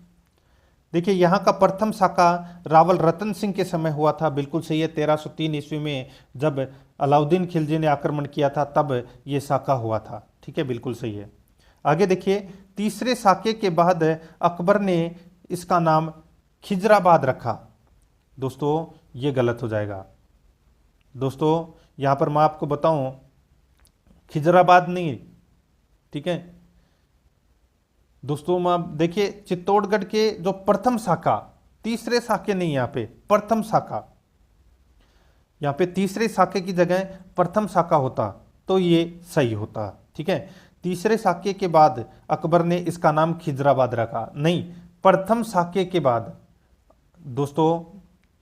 देखिए यहाँ का प्रथम साका रावल रतन सिंह के समय हुआ था, बिल्कुल सही है। 1303 ईस्वी में जब अलाउद्दीन खिलजी ने आक्रमण किया था तब ये साका हुआ था। ठीक है, बिल्कुल सही है। आगे देखिए, तीसरे साके के बाद अकबर ने इसका नाम खिजराबाद रखा, दोस्तों ये गलत हो जाएगा। दोस्तों यहाँ पर मैं आपको बताऊं, खिजराबाद नहीं, ठीक है दोस्तों। मैं देखिए चित्तौड़गढ़ के जो प्रथम शाखा, तीसरे शाखे नहीं, यहाँ पे प्रथम शाखा, यहाँ पे तीसरे शाखे की जगह प्रथम शाखा होता तो ये सही होता। ठीक है, तीसरे शाखे के बाद अकबर ने इसका नाम खिजराबाद रखा, नहीं प्रथम शाखे के बाद दोस्तों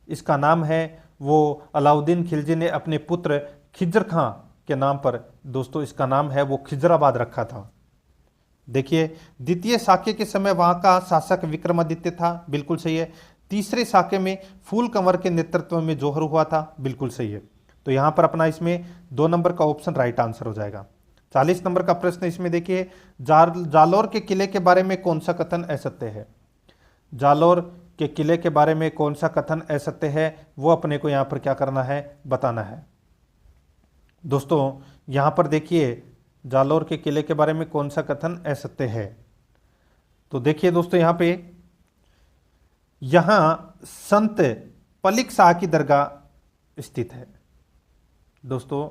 इसका नाम है वो अलाउद्दीन खिलजी ने अपने पुत्र खिजर खां के नाम पर दोस्तों इसका नाम है वो खिजराबाद रखा था। देखिए द्वितीय शाके के समय वहां का शासक विक्रमादित्य था, बिल्कुल सही है। तीसरे शाके में फूल कंवर के नेतृत्व में जौहर हुआ था, बिल्कुल सही है। तो यहां पर अपना इसमें 2 नंबर का ऑप्शन राइट आंसर हो जाएगा। 40 नंबर का प्रश्न इसमें देखिए, जालोर के किले के बारे में कौन सा कथन असत्य है? जालोर के किले के बारे में कौन सा कथन असत्य है वो अपने को यहां पर क्या करना है, बताना है। दोस्तों यहां पर देखिए जालोर के किले के बारे में कौन सा कथन असत्य है, तो देखिए दोस्तों यहाँ पे यहां संत पलिक शाह की दरगाह स्थित है, दोस्तों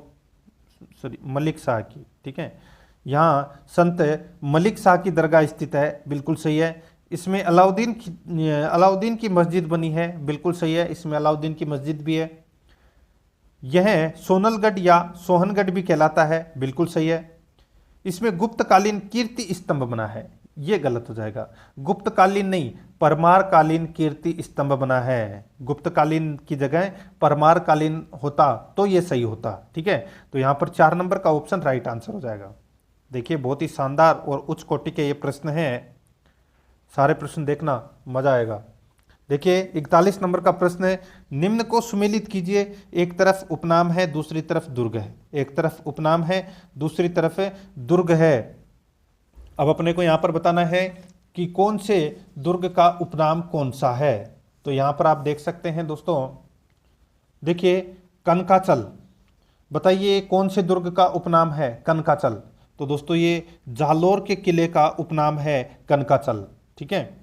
सॉरी मलिक शाह की। ठीक है, यहाँ संत मलिक शाह की दरगाह स्थित है, बिल्कुल सही है। इसमें अलाउद्दीन की मस्जिद बनी है, बिल्कुल सही है, इसमें अलाउद्दीन की मस्जिद भी है। यह सोनलगढ़ या सोहनगढ़ भी कहलाता है, बिल्कुल सही है। इसमें गुप्तकालीन कीर्ति स्तंभ बना है, यह गलत हो जाएगा, गुप्तकालीन नहीं परमारकालीन कीर्ति स्तंभ बना है। गुप्तकालीन की जगह परमारकालीन होता तो यह सही होता, ठीक है। तो यहां पर 4 नंबर का ऑप्शन राइट आंसर हो जाएगा। देखिए बहुत ही शानदार और उच्च कोटि के ये प्रश्न हैं, सारे प्रश्न देखना मजा आएगा। देखिए 41 नंबर का प्रश्न है, निम्न को सुमेलित कीजिए। एक तरफ उपनाम है, दूसरी तरफ दुर्ग है। एक तरफ उपनाम है, दूसरी तरफ दुर्ग है। अब अपने को यहां पर बताना है कि कौन से दुर्ग का उपनाम कौन सा है। तो यहां पर आप देख सकते हैं दोस्तों, देखिए कनकाचल, बताइए कौन से दुर्ग का उपनाम है कनकाचल। तो दोस्तों ये जालोर के किले का उपनाम है कनकाचल, ठीक है।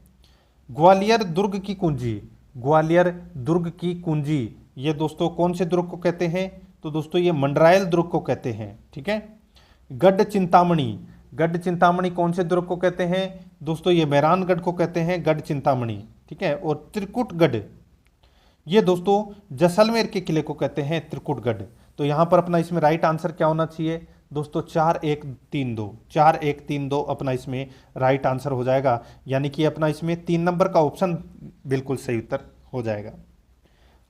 ग्वालियर दुर्ग की कुंजी, ग्वालियर दुर्ग की कुंजी, ये दोस्तों कौन से दुर्ग को कहते हैं। तो दोस्तों ये मंडरायल दुर्ग को कहते हैं, ठीक है। गढ़ चिंतामणि, गढ़ चिंतामणि कौन से दुर्ग को कहते हैं। दोस्तों ये मेहरानगढ़ को कहते हैं गढ़ चिंतामणि, ठीक है। और त्रिकुटगढ़, ये दोस्तों जैसलमेर के किले को कहते हैं त्रिकुटगढ़। तो यहां पर अपना इसमें राइट आंसर क्या होना चाहिए दोस्तों, 4132, 4132 अपना इसमें राइट आंसर हो जाएगा। यानी कि अपना इसमें 3 नंबर का ऑप्शन बिल्कुल सही उत्तर हो जाएगा।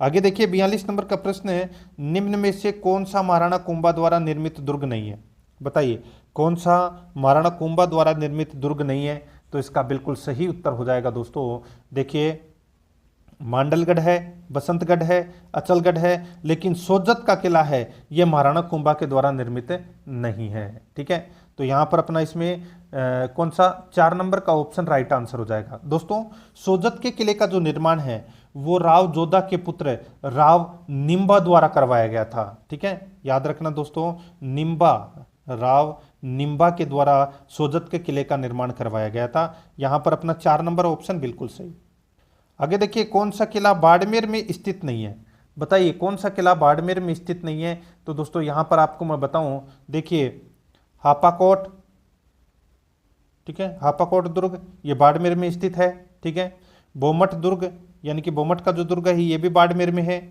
आगे देखिए 42 नंबर का प्रश्न है, निम्न में से कौन सा महाराणा कुंभा द्वारा निर्मित दुर्ग नहीं है। बताइए कौन सा महाराणा कुंभा द्वारा निर्मित दुर्ग नहीं है। तो इसका बिल्कुल सही उत्तर हो जाएगा दोस्तों, देखिए मांडलगढ़ है, बसंतगढ़ है, अचलगढ़ है, लेकिन सोजत का किला है यह महाराणा कुंभा के द्वारा निर्मित नहीं है, ठीक है। तो यहां पर अपना इसमें कौन सा 4 नंबर का ऑप्शन राइट आंसर हो जाएगा। दोस्तों सोजत के किले का जो निर्माण है वो राव जोधा के पुत्र राव निम्बा द्वारा करवाया गया था, ठीक है। याद रखना दोस्तों, निम्बा, राव निम्बा के द्वारा सोजत के किले का निर्माण करवाया गया था। यहां पर अपना 4 नंबर ऑप्शन बिल्कुल सही। आगे देखिए कौन सा किला बाड़मेर में स्थित नहीं है। बताइए कौन सा किला बाड़मेर में स्थित नहीं है। तो दोस्तों यहां पर आपको मैं बताऊं, देखिए हापाकोट, ठीक है, हापाकोट दुर्ग ये बाड़मेर में स्थित है, ठीक है। बोमट दुर्ग यानी कि बोमट का जो दुर्ग है ये भी बाड़मेर में है।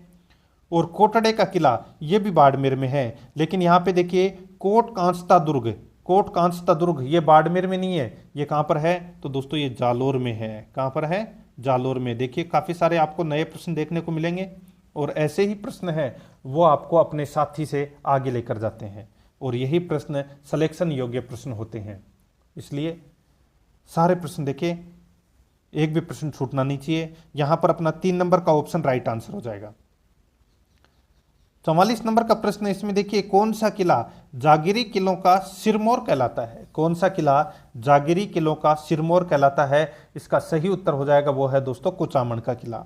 और कोटड़े का किला ये भी बाड़मेर में है। लेकिन यहाँ पे देखिए कोट कांस्ता दुर्ग, कोट कांस्ता दुर्ग ये बाड़मेर में नहीं है, ये कहाँ पर है। तो दोस्तों ये जालोर में है। कहाँ पर है, जालोर में। देखिए काफ़ी सारे आपको नए प्रश्न देखने को मिलेंगे और ऐसे ही प्रश्न हैं वो आपको अपने साथी से आगे लेकर जाते हैं और यही प्रश्न सिलेक्शन योग्य प्रश्न होते हैं। इसलिए सारे प्रश्न देखें, एक भी प्रश्न छूटना नहीं चाहिए। यहां पर अपना 3 नंबर का ऑप्शन राइट आंसर हो जाएगा। 44 नंबर का प्रश्न, इसमें देखिए कौन सा किला जागिरी किलों का सिरमौर कहलाता है। कौन सा किला जागिरी किलों का सिरमौर कहलाता है। इसका सही उत्तर हो जाएगा वो है दोस्तों कुचामन का किला,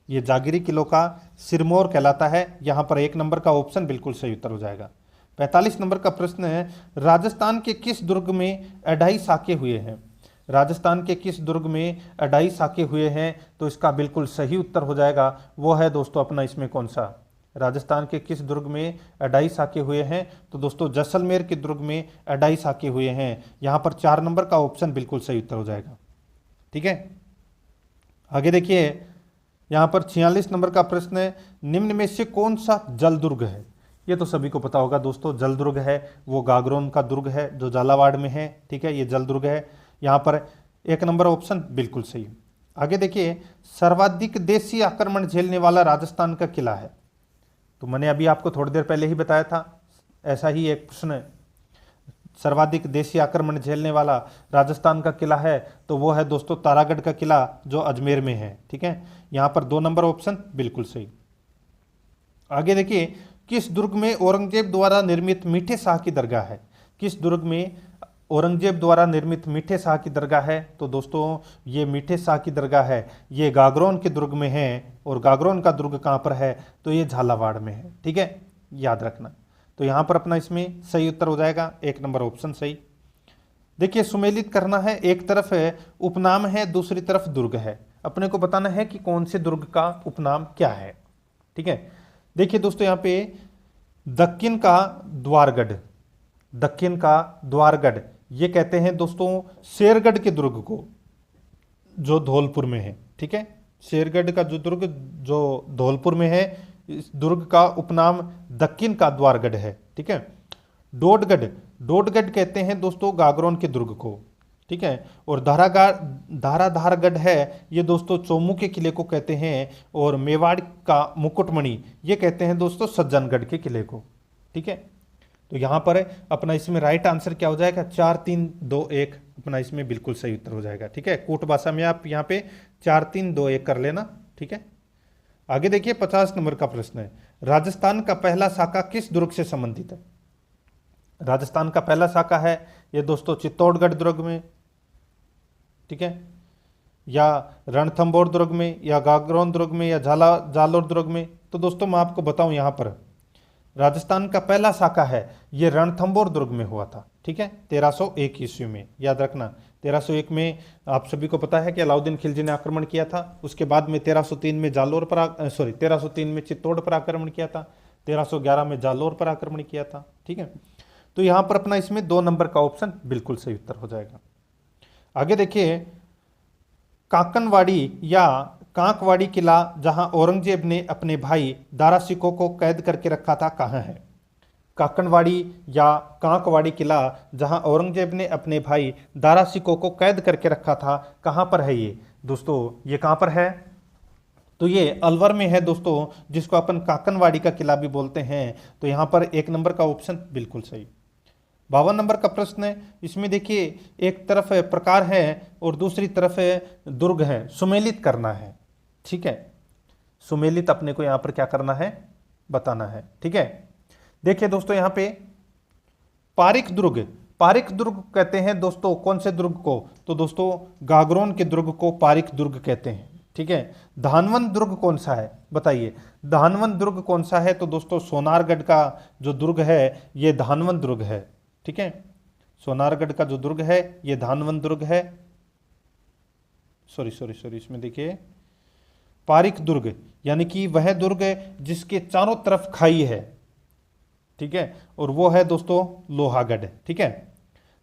ये जागिरी किलों का सिरमौर कहलाता है। यहां पर 1 नंबर का ऑप्शन बिल्कुल सही उत्तर हो जाएगा। 45 नंबर का प्रश्न है, राजस्थान के किस दुर्ग में अढ़ाई साके हुए हैं। राजस्थान के किस दुर्ग में अढ़ाई साके हुए हैं। तो इसका बिल्कुल सही उत्तर हो जाएगा वो है दोस्तों अपना इसमें कौन सा, राजस्थान के किस दुर्ग में अढ़ाई साके हुए हैं। तो दोस्तों जैसलमेर के दुर्ग में अढ़ाई साके हुए हैं। यहां पर 4 नंबर का ऑप्शन बिल्कुल सही उत्तर हो जाएगा, ठीक है। आगे देखिए यहां पर 46 नंबर का प्रश्न है, निम्न में से कौन सा जल दुर्ग है। ये तो सभी को पता होगा दोस्तों, जल दुर्ग है वो गागरोन का दुर्ग है जो झालावाड़ में है, ठीक है, ये जल दुर्ग है। यहां पर 1 नंबर ऑप्शन बिल्कुल सही। आगे देखिए सर्वाधिक देशी आक्रमण झेलने वाला राजस्थान का किला है। तो मैंने अभी आपको थोड़ी देर पहले ही बताया था, ऐसा ही एक प्रश्न है, सर्वाधिक देशी आक्रमण झेलने वाला राजस्थान का किला है तो वो है दोस्तों तारागढ़ का किला जो अजमेर में है, ठीक है। यहां पर 2 नंबर ऑप्शन बिल्कुल सही। आगे देखिए किस दुर्ग में औरंगजेब द्वारा निर्मित मीठे शाह की दरगाह है। किस दुर्ग में औरंगजेब द्वारा निर्मित मीठे शाह की दरगाह है। तो दोस्तों ये मीठे शाह की दरगाह है ये गागरोन के दुर्ग में है। और गागरोन का दुर्ग कहाँ पर है, तो ये झालावाड़ में है, ठीक है, याद रखना। तो यहाँ पर अपना इसमें सही उत्तर हो जाएगा 1 नंबर ऑप्शन सही। देखिए सुमेलित करना है, एक तरफ है उपनाम है दूसरी तरफ दुर्ग है। अपने को बताना है कि कौन से दुर्ग का उपनाम क्या है, ठीक है। देखिए दोस्तों यहाँ पे दक्कन का द्वारगढ़, दक्कन का द्वारगढ़ ये कहते हैं दोस्तों शेरगढ़ के दुर्ग को, जो धौलपुर में है, ठीक है। शेरगढ़ का जो दुर्ग जो धौलपुर में है, इस दुर्ग का उपनाम दक्कन का द्वारगढ़ है, ठीक है। डोडगढ़, डोडगढ़ कहते हैं दोस्तों गागरोन के दुर्ग को, ठीक है। और धाराधारगढ़ है, ये दोस्तों चौमू के किले को कहते हैं। और मेवाड़ का मुकुटमणि ये कहते हैं दोस्तों सज्जनगढ़ के किले को, ठीक है। तो यहाँ पर अपना इसमें राइट आंसर क्या हो जाएगा, 4 3 2 1 अपना इसमें बिल्कुल सही उत्तर हो जाएगा, ठीक है। कूट भाषा में आप यहाँ पे 4 3 2 1 कर लेना, ठीक है। आगे देखिए 50 नंबर का प्रश्न है, राजस्थान का पहला शाखा किस दुर्ग से संबंधित है। राजस्थान का पहला शाखा है ये दोस्तों चित्तौड़गढ़ दुर्ग में, ठीक है, या रणथंभौर दुर्ग में, या गागरोन दुर्ग में, या जालोर दुर्ग में। तो दोस्तों मैं आपको बताऊं, यहाँ पर राजस्थान का पहला शाखा है ये रणथंभौर दुर्ग में हुआ था, ठीक है, 1301 ईस्वी में। याद रखना 1301 में आप सभी को पता है कि अलाउद्दीन खिलजी ने आक्रमण किया था। उसके बाद में 1303 में 1303 में चित्तौड़ पर आक्रमण किया था, 1311 में जालोर पर आक्रमण किया था, ठीक है। तो यहाँ पर अपना इसमें 2 नंबर का ऑप्शन बिल्कुल सही उत्तर हो जाएगा। आगे देखिए काकनवाड़ी या कांकवाड़ी किला जहां औरंगजेब ने अपने भाई दारा सिकों को कैद करके रखा था, कहाँ है। काकनवाड़ी या कांकवाड़ी किला जहां औरंगजेब ने अपने भाई दारा सिकों को कैद करके रखा था, कहाँ पर है ये दोस्तों, ये कहाँ पर है। तो ये अलवर में है दोस्तों, जिसको अपन काकनवाड़ी का किला भी बोलते हैं। तो यहाँ पर 1 नंबर का ऑप्शन बिल्कुल सही। 52 नंबर का प्रश्न है, इसमें देखिए एक तरफ प्रकार है और दूसरी तरफ दुर्ग है, सुमेलित करना है, ठीक है। सुमेलित अपने को यहाँ पर क्या करना है, बताना है, ठीक है। देखिए दोस्तों यहाँ पे पारिक दुर्ग, पारिक दुर्ग कहते हैं दोस्तों कौन से दुर्ग को, तो दोस्तों गागरोन के दुर्ग को पारिक दुर्ग कहते हैं, ठीक है। धानवंत दुर्ग कौन सा है बताइए, धानवंत दुर्ग कौन सा है, तो दोस्तों सोनारगढ़ का जो दुर्ग है ये धानवंत दुर्ग है, ठीक है। सोनारगढ़ का जो दुर्ग है ये धानवंत दुर्ग है। सॉरी इसमें देखिए पारिक दुर्ग यानी कि वह दुर्ग जिसके चारों तरफ खाई है, ठीक है, और वो है दोस्तों लोहागढ़, ठीक है।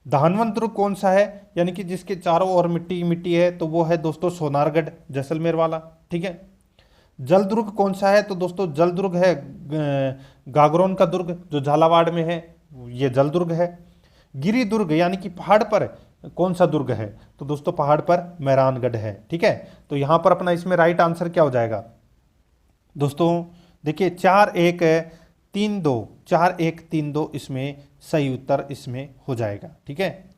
धानवंत दुर्ग कौन सा है, यानी कि जिसके चारों ओर मिट्टी मिट्टी है, तो वो है दोस्तों सोनारगढ़ जैसलमेर वाला, ठीक है। जल दुर्ग कौन सा है, तो दोस्तों जल दुर्ग है गागरोन का दुर्ग जो झालावाड़ में है, ये जल दुर्ग है। गिरी दुर्ग यानी कि पहाड़ पर कौन सा दुर्ग है, तो दोस्तों पहाड़ पर मेहरानगढ़ है, ठीक है। तो यहां पर अपना इसमें राइट आंसर क्या हो जाएगा दोस्तों, देखिए 4 1 3 2 4 1 3 2 इसमें सही उत्तर इसमें हो जाएगा, ठीक है।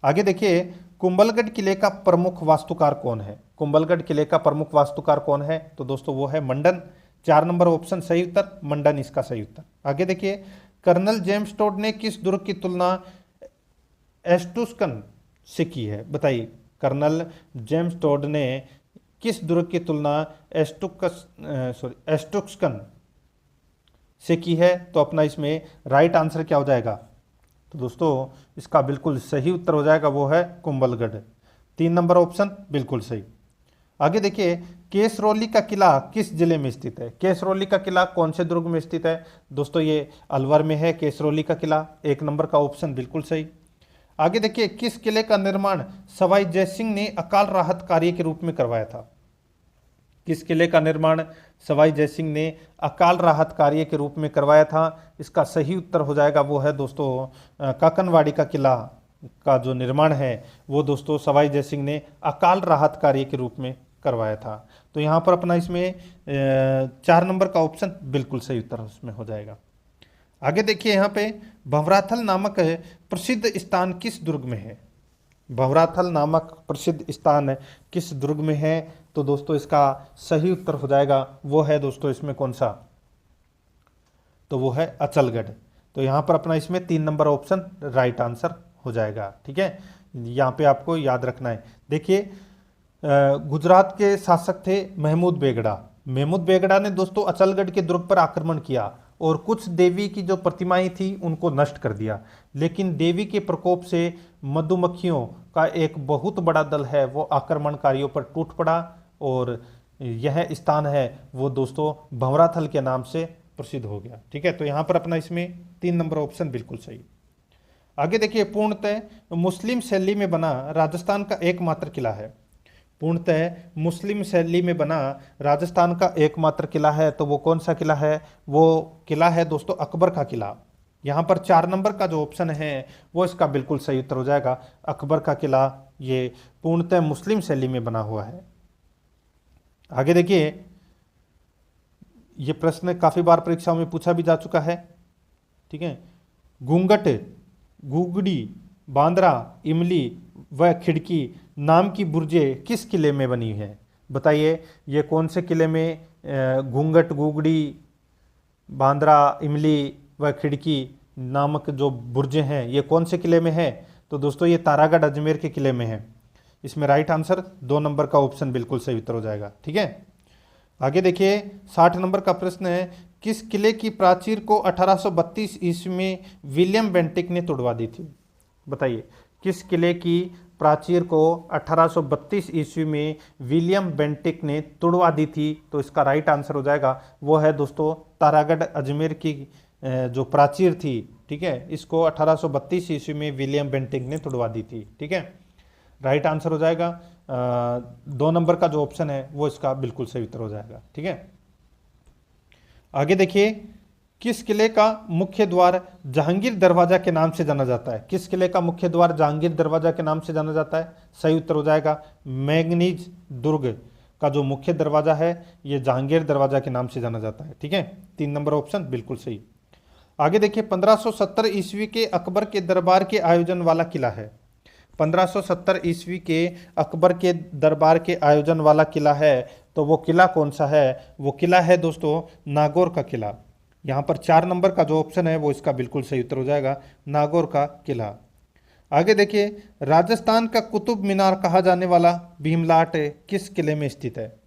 आगे देखिए कुंभलगढ़ किले का प्रमुख वास्तुकार कौन है। कुंभलगढ़ किले का प्रमुख वास्तुकार कौन है, तो दोस्तों वो है मंडन। 4 नंबर ऑप्शन सही उत्तर, मंडन इसका सही उत्तर। आगे देखिए कर्नल जेम्स टोड ने किस दुर्ग की तुलना एस्टुस्कन से की है, बताइए। कर्नल जेम्स टोड ने किस दुर्ग की तुलना एस्टुस्कन से की है, तो अपना इसमें राइट आंसर क्या हो जाएगा, तो दोस्तों इसका बिल्कुल सही उत्तर हो जाएगा वो है कुंभलगढ़। 3 नंबर ऑप्शन बिल्कुल सही। आगे देखिए केसरौली का किला किस जिले में स्थित है। केसरौली का किला कौन से दुर्ग में स्थित है, दोस्तों ये अलवर में है केसरौली का किला। 1 नंबर का ऑप्शन बिल्कुल सही। आगे देखिए किस किले का निर्माण सवाई जयसिंह ने अकाल राहत कार्य के रूप में करवाया था। किस किले का निर्माण सवाई जयसिंह ने अकाल राहत कार्य के रूप में करवाया था, इसका सही उत्तर हो जाएगा वो है दोस्तों काकनवाड़ी का किला का जो निर्माण है वो दोस्तों सवाई जयसिंह ने अकाल राहत कार्य के रूप में करवाया था। तो यहाँ पर अपना इसमें 4 नंबर का ऑप्शन बिल्कुल सही उत्तर उसमें हो जाएगा। आगे देखिए यहाँ पे भंवराथल नामक प्रसिद्ध स्थान किस दुर्ग में है। भंवराथल नामक प्रसिद्ध स्थान किस दुर्ग में है, तो दोस्तों इसका सही उत्तर हो जाएगा वो है दोस्तों इसमें कौन सा, तो वो है अचलगढ़। तो यहाँ पर अपना इसमें 3 नंबर ऑप्शन राइट आंसर हो जाएगा, ठीक है। यहाँ पे आपको याद रखना है। देखिए गुजरात के शासक थे महमूद बेगड़ा। महमूद बेगड़ा ने दोस्तों अचलगढ़ के दुर्ग पर आक्रमण किया और कुछ देवी की जो प्रतिमाएं थी उनको नष्ट कर दिया, लेकिन देवी के प्रकोप से मधुमक्खियों का एक बहुत बड़ा दल है वो आक्रमणकारियों पर टूट पड़ा और यह स्थान है वो दोस्तों भंवराथल के नाम से प्रसिद्ध हो गया, ठीक है। तो यहाँ पर अपना इसमें 3 नंबर ऑप्शन बिल्कुल सही। आगे देखिए पूर्णतः मुस्लिम शैली में बना राजस्थान का एकमात्र किला है। पूर्णतः मुस्लिम शैली में बना राजस्थान का एकमात्र किला है, तो वो कौन सा किला है? वो किला है दोस्तों अकबर का किला। यहाँ पर 4 नंबर का जो ऑप्शन है वो इसका बिल्कुल सही उत्तर हो जाएगा। अकबर का किला ये पूर्णतः मुस्लिम शैली में बना हुआ है। आगे देखिए, ये प्रश्न काफी बार परीक्षाओं में पूछा भी जा चुका है। ठीक है, घूंघट, गुगड़ी, बांद्रा, इमली व खिड़की नाम की बुर्जें किस किले में बनी है? बताइए, ये कौन से किले में घूंघट, गुगड़ी, बांद्रा, इमली व खिड़की नामक जो बुर्जें हैं ये कौन से किले में है? तो दोस्तों ये तारागढ़ अजमेर के किले में है। इसमें राइट आंसर 2 नंबर का ऑप्शन बिल्कुल सही उत्तर हो जाएगा। ठीक है, आगे देखिए 60 नंबर का प्रश्न है, किस किले की प्राचीर को 1832 ईस्वी में विलियम बेंटिक ने तोड़वा दी थी? बताइए, किस किले की प्राचीर को 1832 ईस्वी में विलियम बेंटिक ने तोड़वा दी थी? तो इसका राइट आंसर हो जाएगा वो है दोस्तों तारागढ़ अजमेर की जो प्राचीर थी। ठीक है, इसको 1832 ईस्वी में विलियम बेंटिक ने तोड़वा दी थी। ठीक है, राइट आंसर हो जाएगा 2 नंबर का जो ऑप्शन है वो इसका बिल्कुल सही उत्तर हो जाएगा। ठीक है, आगे देखिए, किस किले का मुख्य द्वार जहांगीर दरवाजा के नाम से जाना जाता है? किस किले का मुख्य द्वार जहांगीर दरवाजा के नाम से जाना जाता है? सही उत्तर हो जाएगा मैंगनीज दुर्ग का जो मुख्य दरवाजा है ये जहांगीर दरवाजा के नाम से जाना जाता है। ठीक है, 3 नंबर ऑप्शन बिल्कुल सही। आगे देखिए, 1570 ईस्वी के अकबर के दरबार के आयोजन वाला किला है। 1570 ईस्वी के अकबर के दरबार के आयोजन वाला किला है, तो वो किला कौन सा है? वो किला है दोस्तों नागौर का किला। यहाँ पर 4 नंबर का जो ऑप्शन है वो इसका बिल्कुल सही उत्तर हो जाएगा, नागौर का किला। आगे देखिए, राजस्थान का कुतुब मीनार कहा जाने वाला भीमलाट किस किले में स्थित है?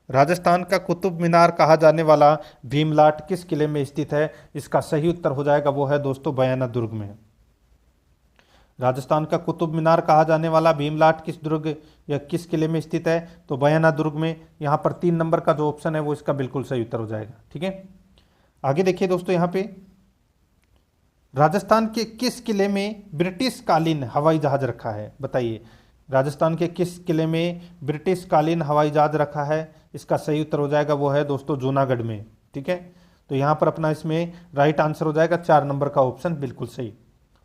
राजस्थान का कुतुब मीनार कहा जाने वाला भीमलाट किस किले में स्थित है? इसका सही उत्तर हो जाएगा वो है दोस्तों बयाना दुर्ग में। राजस्थान का कुतुब मीनार कहा जाने वाला भीमलाट किस दुर्ग या किस किले में स्थित है? तो बयाना दुर्ग में। यहाँ पर 3 नंबर का जो ऑप्शन है वो इसका बिल्कुल सही उत्तर हो जाएगा। ठीक है, आगे देखिए दोस्तों, यहाँ पे राजस्थान के किस किले में ब्रिटिश कालीन हवाई जहाज रखा है? बताइए, राजस्थान के किस किले में ब्रिटिश कालीन हवाई जहाज रखा है? इसका सही उत्तर हो जाएगा वो है दोस्तों जूनागढ़ में। ठीक है, तो यहाँ पर अपना इसमें राइट आंसर हो जाएगा 4 नंबर का ऑप्शन बिल्कुल सही।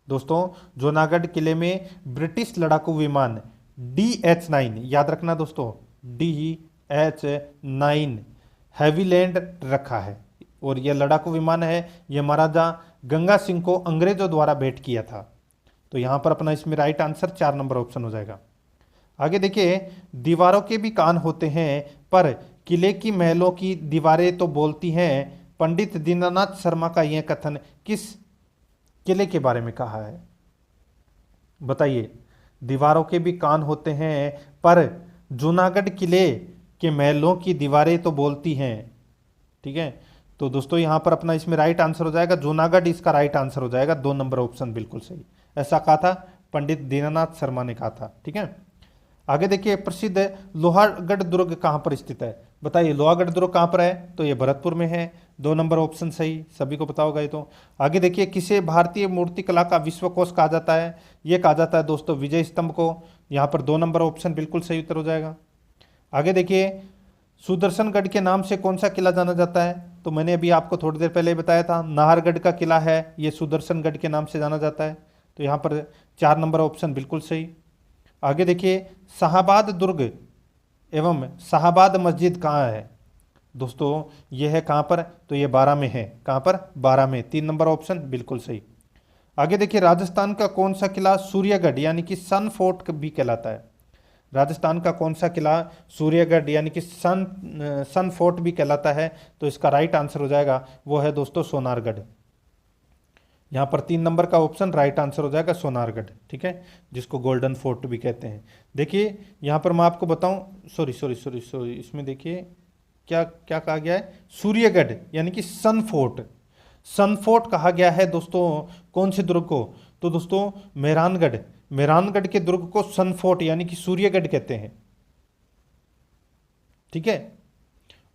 दोस्तों जूनागढ़ किले में ब्रिटिश लड़ाकू विमान DH-9, याद रखना दोस्तों DH-9 हैवीलैंड रखा है, और यह लड़ाकू विमान है यह महाराजा गंगा सिंह को अंग्रेजों द्वारा भेंट किया था। तो यहाँ पर अपना इसमें राइट आंसर 4 नंबर ऑप्शन हो जाएगा। आगे देखिए, दीवारों के भी कान होते हैं पर किले की महलों की दीवारें तो बोलती हैं, पंडित दीनानाथ शर्मा का यह कथन किस किले के बारे में कहा है? बताइए, दीवारों के भी कान होते हैं पर जूनागढ़ किले के महलों की दीवारें तो बोलती हैं। ठीक है, तो दोस्तों यहाँ पर अपना इसमें राइट आंसर हो जाएगा जूनागढ़, इसका राइट आंसर हो जाएगा 2 नंबर ऑप्शन बिल्कुल सही। ऐसा कहा था पंडित दीनानाथ शर्मा ने कहा था। ठीक है, आगे देखिए, प्रसिद्ध लोहागढ़ दुर्ग कहाँ पर स्थित है? बताइए, लोहागढ़ दुर्ग कहाँ पर है? तो ये भरतपुर में है। 2 नंबर ऑप्शन सही, सभी को पता होगा ये तो। आगे देखिए, किसे भारतीय मूर्तिकला का विश्वकोश कहा जाता है? ये कहा जाता है दोस्तों विजय स्तंभ को। यहाँ पर 2 नंबर ऑप्शन बिल्कुल सही उत्तर हो जाएगा। आगे देखिए, सुदर्शनगढ़ के नाम से कौन सा किला जाना जाता है? तो मैंने अभी आपको थोड़ी देर पहले बताया था नाहरगढ़ का किला है, ये सुदर्शनगढ़ के नाम से जाना जाता है। तो यहाँ पर 4 नंबर ऑप्शन बिल्कुल सही। आगे देखिए, शाहाबाद दुर्ग एवं शाहाबाद मस्जिद कहाँ है? दोस्तों ये है कहाँ पर? तो ये 12 में है। कहाँ पर? 12 में। 3 नंबर ऑप्शन बिल्कुल सही। आगे देखिए, राजस्थान का कौन सा किला सूर्यगढ़ यानी कि सन फोर्ट भी कहलाता है? राजस्थान का कौन सा किला सूर्यगढ़ यानी कि सन फोर्ट भी कहलाता है? तो इसका राइट आंसर हो जाएगा वो है दोस्तों सोनारगढ़। यहाँ पर 3 नंबर का ऑप्शन राइट आंसर हो जाएगा सोनारगढ़। ठीक है, जिसको गोल्डन फोर्ट भी कहते हैं। देखिए यहाँ पर मैं आपको बताऊं, सॉरी, इसमें देखिए क्या क्या कहा गया है, सूर्यगढ़ यानी कि सन फोर्ट। सन फोर्ट कहा गया है दोस्तों कौन से दुर्ग को? तो दोस्तों मेहरानगढ़ के दुर्ग को सन फोर्ट यानी कि सूर्यगढ़ कहते हैं। ठीक है,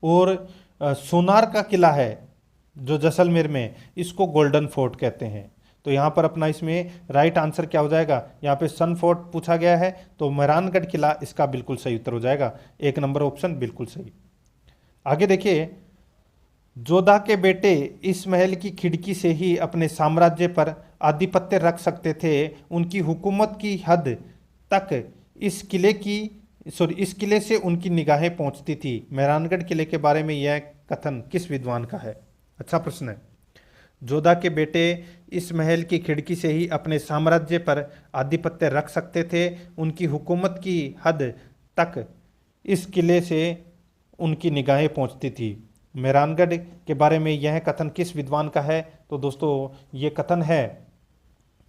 और सोनार का किला है जो जैसलमेर में, इसको गोल्डन फोर्ट कहते हैं। तो यहाँ पर अपना इसमें राइट आंसर क्या हो जाएगा, यहाँ पे सन फोर्ट पूछा गया है तो मेहरानगढ़ किला इसका बिल्कुल सही उत्तर हो जाएगा। 1 नंबर ऑप्शन बिल्कुल सही। आगे देखिए, जोधा के बेटे इस महल की खिड़की से ही अपने साम्राज्य पर आधिपत्य रख सकते थे, उनकी हुकूमत की हद तक इस किले से उनकी निगाहें पहुंचती थी। मेहरानगढ़ किले के बारे में यह कथन किस विद्वान का है? अच्छा प्रश्न है। जोधा के बेटे इस महल की खिड़की से ही अपने साम्राज्य पर आधिपत्य रख सकते थे, उनकी हुकूमत की हद तक इस किले से उनकी निगाहें पहुंचती थी। मेहरानगढ़ के बारे में यह कथन किस विद्वान का है? तो दोस्तों ये कथन है,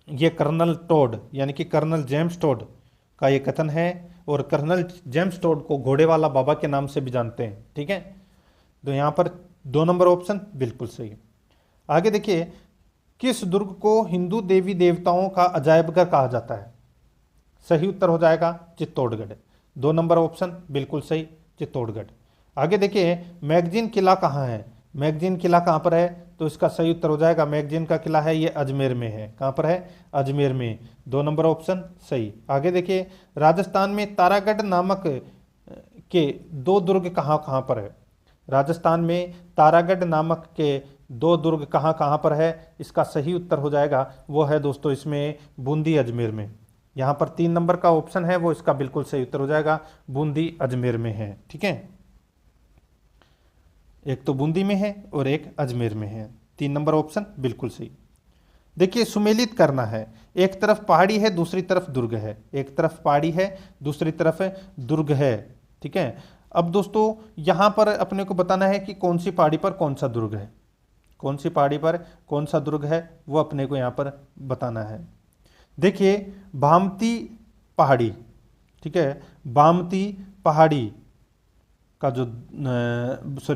ये कर्नल टोड यानी कि कर्नल जेम्स टोड का ये कथन है, और कर्नल जेम्स टोड को घोड़े वाला बाबा के नाम से भी जानते हैं। ठीक है, तो यहाँ पर 2 नंबर ऑप्शन बिल्कुल सही। आगे देखिए, किस दुर्ग को हिंदू देवी देवताओं का अजायबघर कहा जाता है? सही उत्तर हो जाएगा चित्तौड़गढ़। 2 नंबर ऑप्शन बिल्कुल सही, चित्तौड़गढ़। आगे देखिए, मैगजीन किला कहाँ है? मैगजीन किला कहाँ पर है? तो इसका सही उत्तर हो जाएगा, मैगजीन का किला है ये अजमेर में है। कहाँ पर है? अजमेर में। 2 नंबर ऑप्शन सही। आगे देखिए, राजस्थान में तारागढ़ नामक के 2 दुर्ग कहाँ कहाँ पर है? राजस्थान में तारागढ़ नामक के 2 दुर्ग कहाँ कहाँ पर है? इसका सही उत्तर हो जाएगा वो है दोस्तों इसमें बूंदी अजमेर में। यहाँ पर 3 नंबर का ऑप्शन है वो इसका बिल्कुल सही उत्तर हो जाएगा, बूंदी अजमेर में है। ठीक है, एक तो बूंदी में है और एक अजमेर में है। 3 नंबर ऑप्शन बिल्कुल सही। देखिए, सुमेलित करना है, एक तरफ पहाड़ी है दूसरी तरफ दुर्ग है, एक तरफ पहाड़ी है दूसरी तरफ दुर्ग है। ठीक है, अब दोस्तों यहाँ पर अपने को बताना है कि कौन सी पहाड़ी पर कौन सा दुर्ग है, कौन सी पहाड़ी पर कौन सा दुर्ग है वो अपने को यहाँ पर बताना है। देखिए, भामती पहाड़ी, ठीक है, भामती पहाड़ी का जो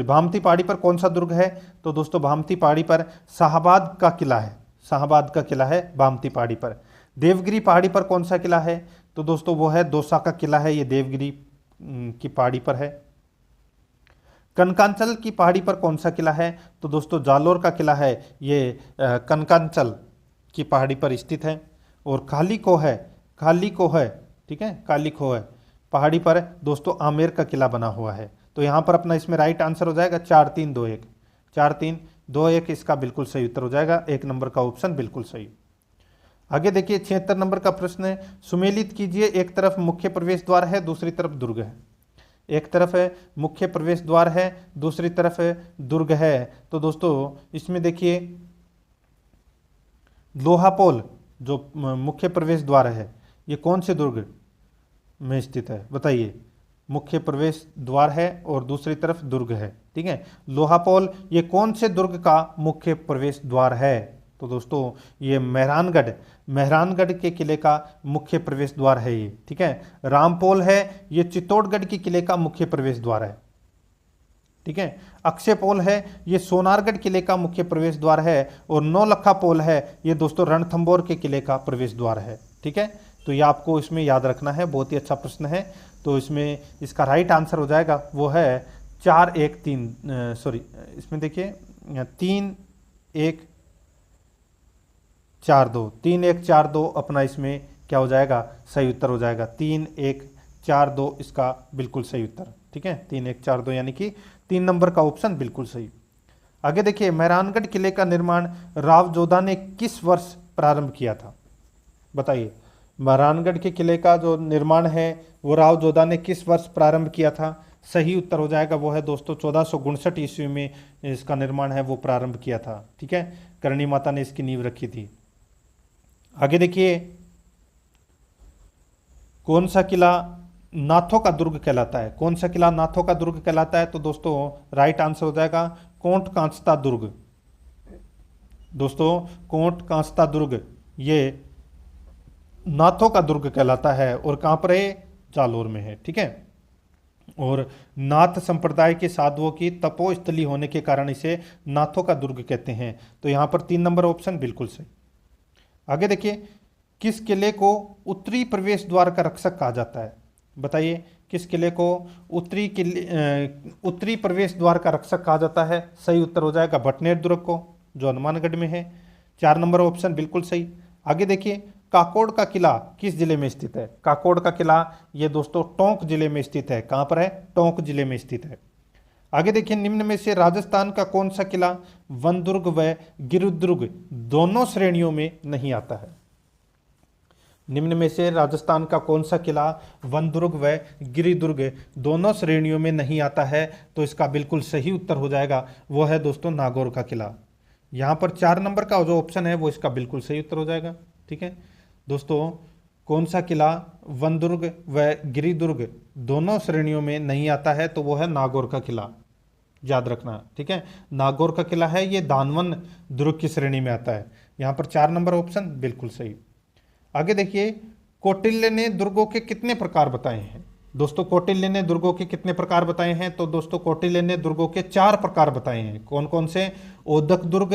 भामती पहाड़ी पर कौन सा दुर्ग है? तो दोस्तों भामती पहाड़ी पर शाहबाद का किला है, शाहबाद का किला है भामती पहाड़ी पर। देवगिरी पहाड़ी पर कौन सा किला है? तो दोस्तों वो है दौसा का किला है, ये देवगिरी की पहाड़ी पर है। कनकांचल की पहाड़ी पर कौन सा किला है? तो दोस्तों जालोर का किला है, ये कनकांचल की पहाड़ी पर स्थित है। और काली को है, ठीक है, काली को है पहाड़ी पर दोस्तों आमेर का किला बना हुआ है। तो यहाँ पर अपना इसमें राइट आंसर हो जाएगा 4321, 4321 इसका बिल्कुल सही उत्तर हो जाएगा। 1 नंबर का ऑप्शन बिल्कुल सही। आगे देखिए, 76 नंबर का प्रश्न है, सुमेलित कीजिए, एक तरफ मुख्य प्रवेश द्वार है दूसरी तरफ दुर्ग है। एक तरफ है मुख्य प्रवेश द्वार है दूसरी तरफ दुर्ग है। तो दोस्तों इसमें देखिए, लोहापोल जो मुख्य प्रवेश द्वार है ये कौन से दुर्ग में स्थित है? बताइए, मुख्य प्रवेश द्वार है और दूसरी तरफ दुर्ग है। ठीक है, लोहापोल ये कौन से दुर्ग का मुख्य प्रवेश द्वार है? तो दोस्तों ये मेहरानगढ़ के किले का मुख्य प्रवेश द्वार है ये। ठीक है, रामपोल है ये चित्तौड़गढ़ के किले का मुख्य प्रवेश द्वार है। ठीक है, अक्षयपोल है ये सोनारगढ़ किले का मुख्य प्रवेश द्वार है, और नौलखा पोल है ये दोस्तों रणथंभौर के किले का प्रवेश द्वार है। ठीक है, तो ये आपको इसमें याद रखना है, बहुत ही अच्छा प्रश्न है। तो इसमें इसका राइट आंसर हो जाएगा वो है 4-1-3, सॉरी इसमें देखिए 3-1-4-2, 3-1-4-2 अपना इसमें क्या हो जाएगा? सही उत्तर हो जाएगा। 3-1-4-2 इसका बिल्कुल सही उत्तर। ठीक है, 3-1-4-2 यानी कि 3 नंबर का ऑप्शन बिल्कुल सही। आगे देखिए, मेहरानगढ़ किले का निर्माण राव जोधा ने किस वर्ष प्रारंभ किया था? बताइए, मेहरानगढ़ के किले का जो निर्माण है वो राव जोधा ने किस वर्ष प्रारंभ किया था? सही उत्तर हो जाएगा वो है दोस्तों 1459 ईस्वी में इसका निर्माण है वो प्रारंभ किया था। ठीक है, करणी माता ने इसकी नींव रखी थी। आगे देखिए, कौन सा किला नाथों का दुर्ग कहलाता है? कौन सा किला नाथों का दुर्ग कहलाता है? तो दोस्तों राइट आंसर हो जाएगा कोंट कांस्ता दुर्ग। दोस्तों कोंट कांस्ता दुर्ग ये नाथों का दुर्ग कहलाता है, और कहाँ पर है? जालोर में है। ठीक है, और नाथ संप्रदाय के साधुओं की तपोस्थली होने के कारण इसे नाथों का दुर्ग कहते हैं। तो यहाँ पर 3 नंबर ऑप्शन बिल्कुल सही। आगे देखिए, किस किले को उत्तरी प्रवेश द्वार का रक्षक कहा जाता है? बताइए, किस किले को उत्तरी प्रवेश द्वार का रक्षक कहा जाता है? सही उत्तर हो जाएगा भटनेर दुर्ग को, जो हनुमानगढ़ में है। 4 नंबर ऑप्शन बिल्कुल सही। आगे देखिए, काकोड़ का किला किस जिले में स्थित है? काकोड़ का किला ये दोस्तों टोंक जिले में स्थित है। कहां पर है? टोंक जिले में स्थित है। आगे देखिए, निम्न में से राजस्थान का कौन सा किला वनदुर्ग व गिरिदुर्ग दोनों श्रेणियों में नहीं आता है? निम्न में से राजस्थान का कौन सा किला वनदुर्ग व गिरिदुर्ग दोनों श्रेणियों में नहीं आता है? तो इसका बिल्कुल सही उत्तर हो जाएगा, वो है दोस्तों नागौर का किला। यहाँ पर 4 नंबर का जो ऑप्शन है वो इसका बिल्कुल सही उत्तर हो जाएगा। ठीक है दोस्तों, कौन सा किला वनदुर्ग व गिरिदुर्ग दोनों श्रेणियों में नहीं आता है? तो वो है नागौर का किला, याद रखना। ठीक है, नागौर का किला है ये दानवन दुर्ग की श्रेणी में आता है। यहाँ पर 4 नंबर ऑप्शन बिल्कुल सही। आगे देखिए, कौटिल्य ने दुर्गों के कितने प्रकार बताए हैं? दोस्तों कौटिल्य ने दुर्गों के कितने प्रकार बताए हैं? तो दोस्तों कौटिल्य ने दुर्गों के 4 प्रकार बताए हैं। कौन कौन से? ओदक दुर्ग,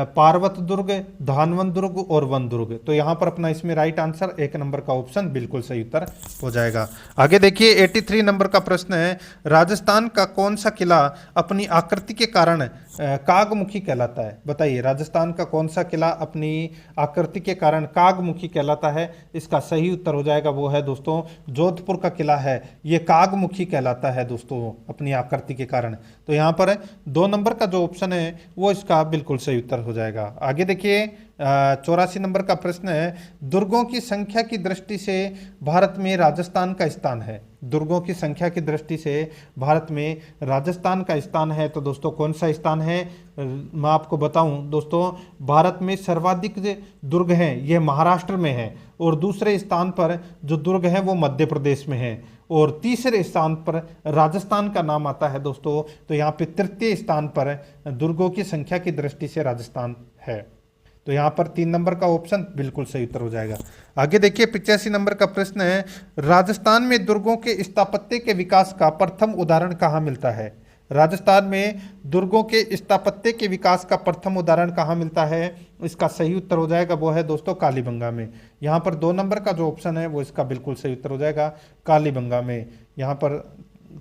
पार्वत दुर्ग, धानवन दुर्ग और वन दुर्ग। तो यहाँ पर अपना इसमें राइट आंसर 1 नंबर का ऑप्शन बिल्कुल सही उत्तर हो जाएगा। आगे देखिए, 83 नंबर का प्रश्न है, राजस्थान का कौन सा किला अपनी आकृति के कारण कागमुखी कहलाता है? बताइए, राजस्थान का कौन सा किला अपनी आकृति के कारण कागमुखी कहलाता है? इसका सही उत्तर हो जाएगा, वो है दोस्तों जोधपुर का किला है, ये कागमुखी कहलाता है दोस्तों अपनी आकृति के कारण। तो यहाँ पर 2 नंबर का जो ऑप्शन है वो इसका बिल्कुल सही उत्तर हो जाएगा। आगे देखिए, 84 नंबर का प्रश्न है, दुर्गों की संख्या की दृष्टि से भारत में राजस्थान का स्थान है? दुर्गों की संख्या की दृष्टि से भारत में राजस्थान का स्थान है, तो दोस्तों कौन सा स्थान है? मैं आपको बताऊं दोस्तों, भारत में सर्वाधिक दुर्ग हैं ये महाराष्ट्र में है, और दूसरे स्थान पर जो दुर्ग है वो मध्य प्रदेश में है, और तीसरे स्थान पर राजस्थान का नाम आता है दोस्तों। तो यहाँ पे तृतीय स्थान पर दुर्गों की संख्या की दृष्टि से राजस्थान है। तो यहाँ पर 3 नंबर का ऑप्शन बिल्कुल सही उत्तर हो जाएगा। आगे देखिए, 85 नंबर का प्रश्न है, राजस्थान में दुर्गों के स्थापत्य के विकास का प्रथम उदाहरण कहाँ मिलता है? राजस्थान में दुर्गों के स्थापत्य के विकास का प्रथम उदाहरण कहाँ मिलता है? इसका सही उत्तर हो जाएगा, वो है दोस्तों कालीबंगा में। यहाँ पर 2 नंबर का जो ऑप्शन है वो इसका बिल्कुल सही उत्तर हो जाएगा, कालीबंगा में। यहाँ पर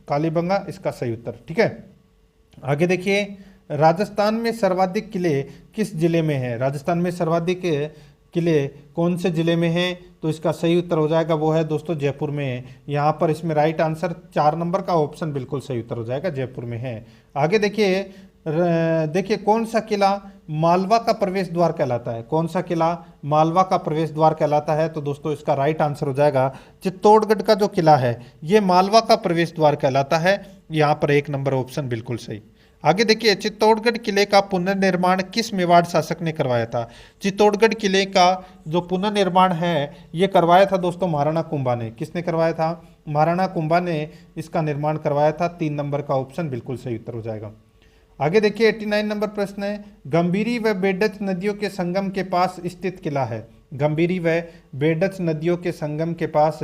कालीबंगा इसका सही उत्तर। ठीक है, आगे देखिए, राजस्थान में सर्वाधिक किले किस जिले में हैं? राजस्थान में सर्वाधिक किले कौन से जिले में हैं? तो इसका सही उत्तर हो जाएगा, वो है दोस्तों जयपुर में। यहाँ पर इसमें राइट आंसर 4 नंबर का ऑप्शन बिल्कुल सही उत्तर हो जाएगा, जयपुर में है। आगे देखिए कौन सा किला मालवा का प्रवेश द्वार कहलाता है? कौन सा किला मालवा का प्रवेश द्वार कहलाता है? तो दोस्तों इसका राइट आंसर हो जाएगा चित्तौड़गढ़ का जो किला है ये मालवा का प्रवेश द्वार कहलाता है। यहाँ पर 1 नंबर ऑप्शन बिल्कुल सही। आगे देखिए, चित्तौड़गढ़ किले का पुनर्निर्माण किस मेवाड़ शासक ने करवाया था? चित्तौड़गढ़ किले का जो पुनर्निर्माण है ये करवाया था दोस्तों महाराणा कुंभा ने। किसने करवाया था? महाराणा कुंभा ने इसका निर्माण करवाया था। 3 नंबर का ऑप्शन बिल्कुल सही उत्तर हो जाएगा। आगे देखिए, 89 नंबर प्रश्न है, गंभीरी व बेडच नदियों के संगम के पास स्थित किला है? गंभीरी व बेडच नदियों के संगम के पास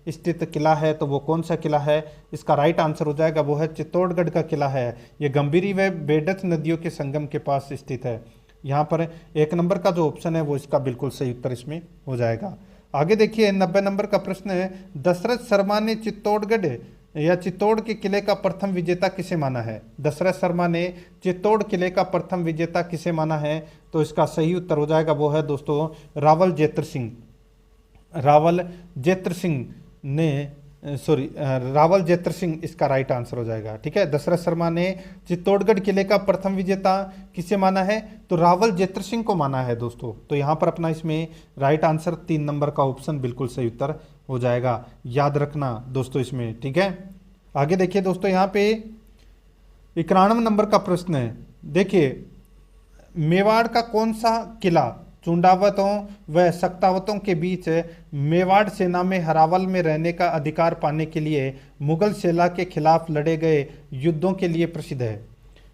स्थित किला है, तो वो कौन सा किला है? इसका राइट आंसर हो जाएगा, वो है चित्तौड़गढ़ का किला है। ये गंभीरी व बेडच नदियों के संगम के पास स्थित है। यहाँ पर 1 नंबर का जो ऑप्शन है वो इसका बिल्कुल सही उत्तर इसमें हो जाएगा। आगे देखिए, 90 नंबर का प्रश्न है, दशरथ शर्मा ने चित्तौड़गढ़ या चित्तौड़ के किले का प्रथम विजेता किसे माना है? दशरथ शर्मा ने चित्तौड़ किले का प्रथम विजेता किसे माना है? तो इसका सही उत्तर हो जाएगा, वो है दोस्तों रावल जेत्र सिंह। रावल जेत्र सिंह इसका राइट आंसर हो जाएगा। ठीक है, दशरथ शर्मा ने चित्तौड़गढ़ किले का प्रथम विजेता किसे माना है? तो रावल जेत्र सिंह को माना है दोस्तों। तो यहाँ पर अपना इसमें राइट आंसर 3 नंबर का ऑप्शन बिल्कुल सही उत्तर हो जाएगा, याद रखना दोस्तों इसमें। ठीक है, आगे देखिए दोस्तों, यहाँ पे 91 नंबर का प्रश्न है, देखिए मेवाड़ का कौन सा किला चुंडावतों व सक्तावतों के बीच मेवाड़ सेना में हरावल में रहने का अधिकार पाने के लिए मुगल सेना के खिलाफ लड़े गए युद्धों के लिए प्रसिद्ध है?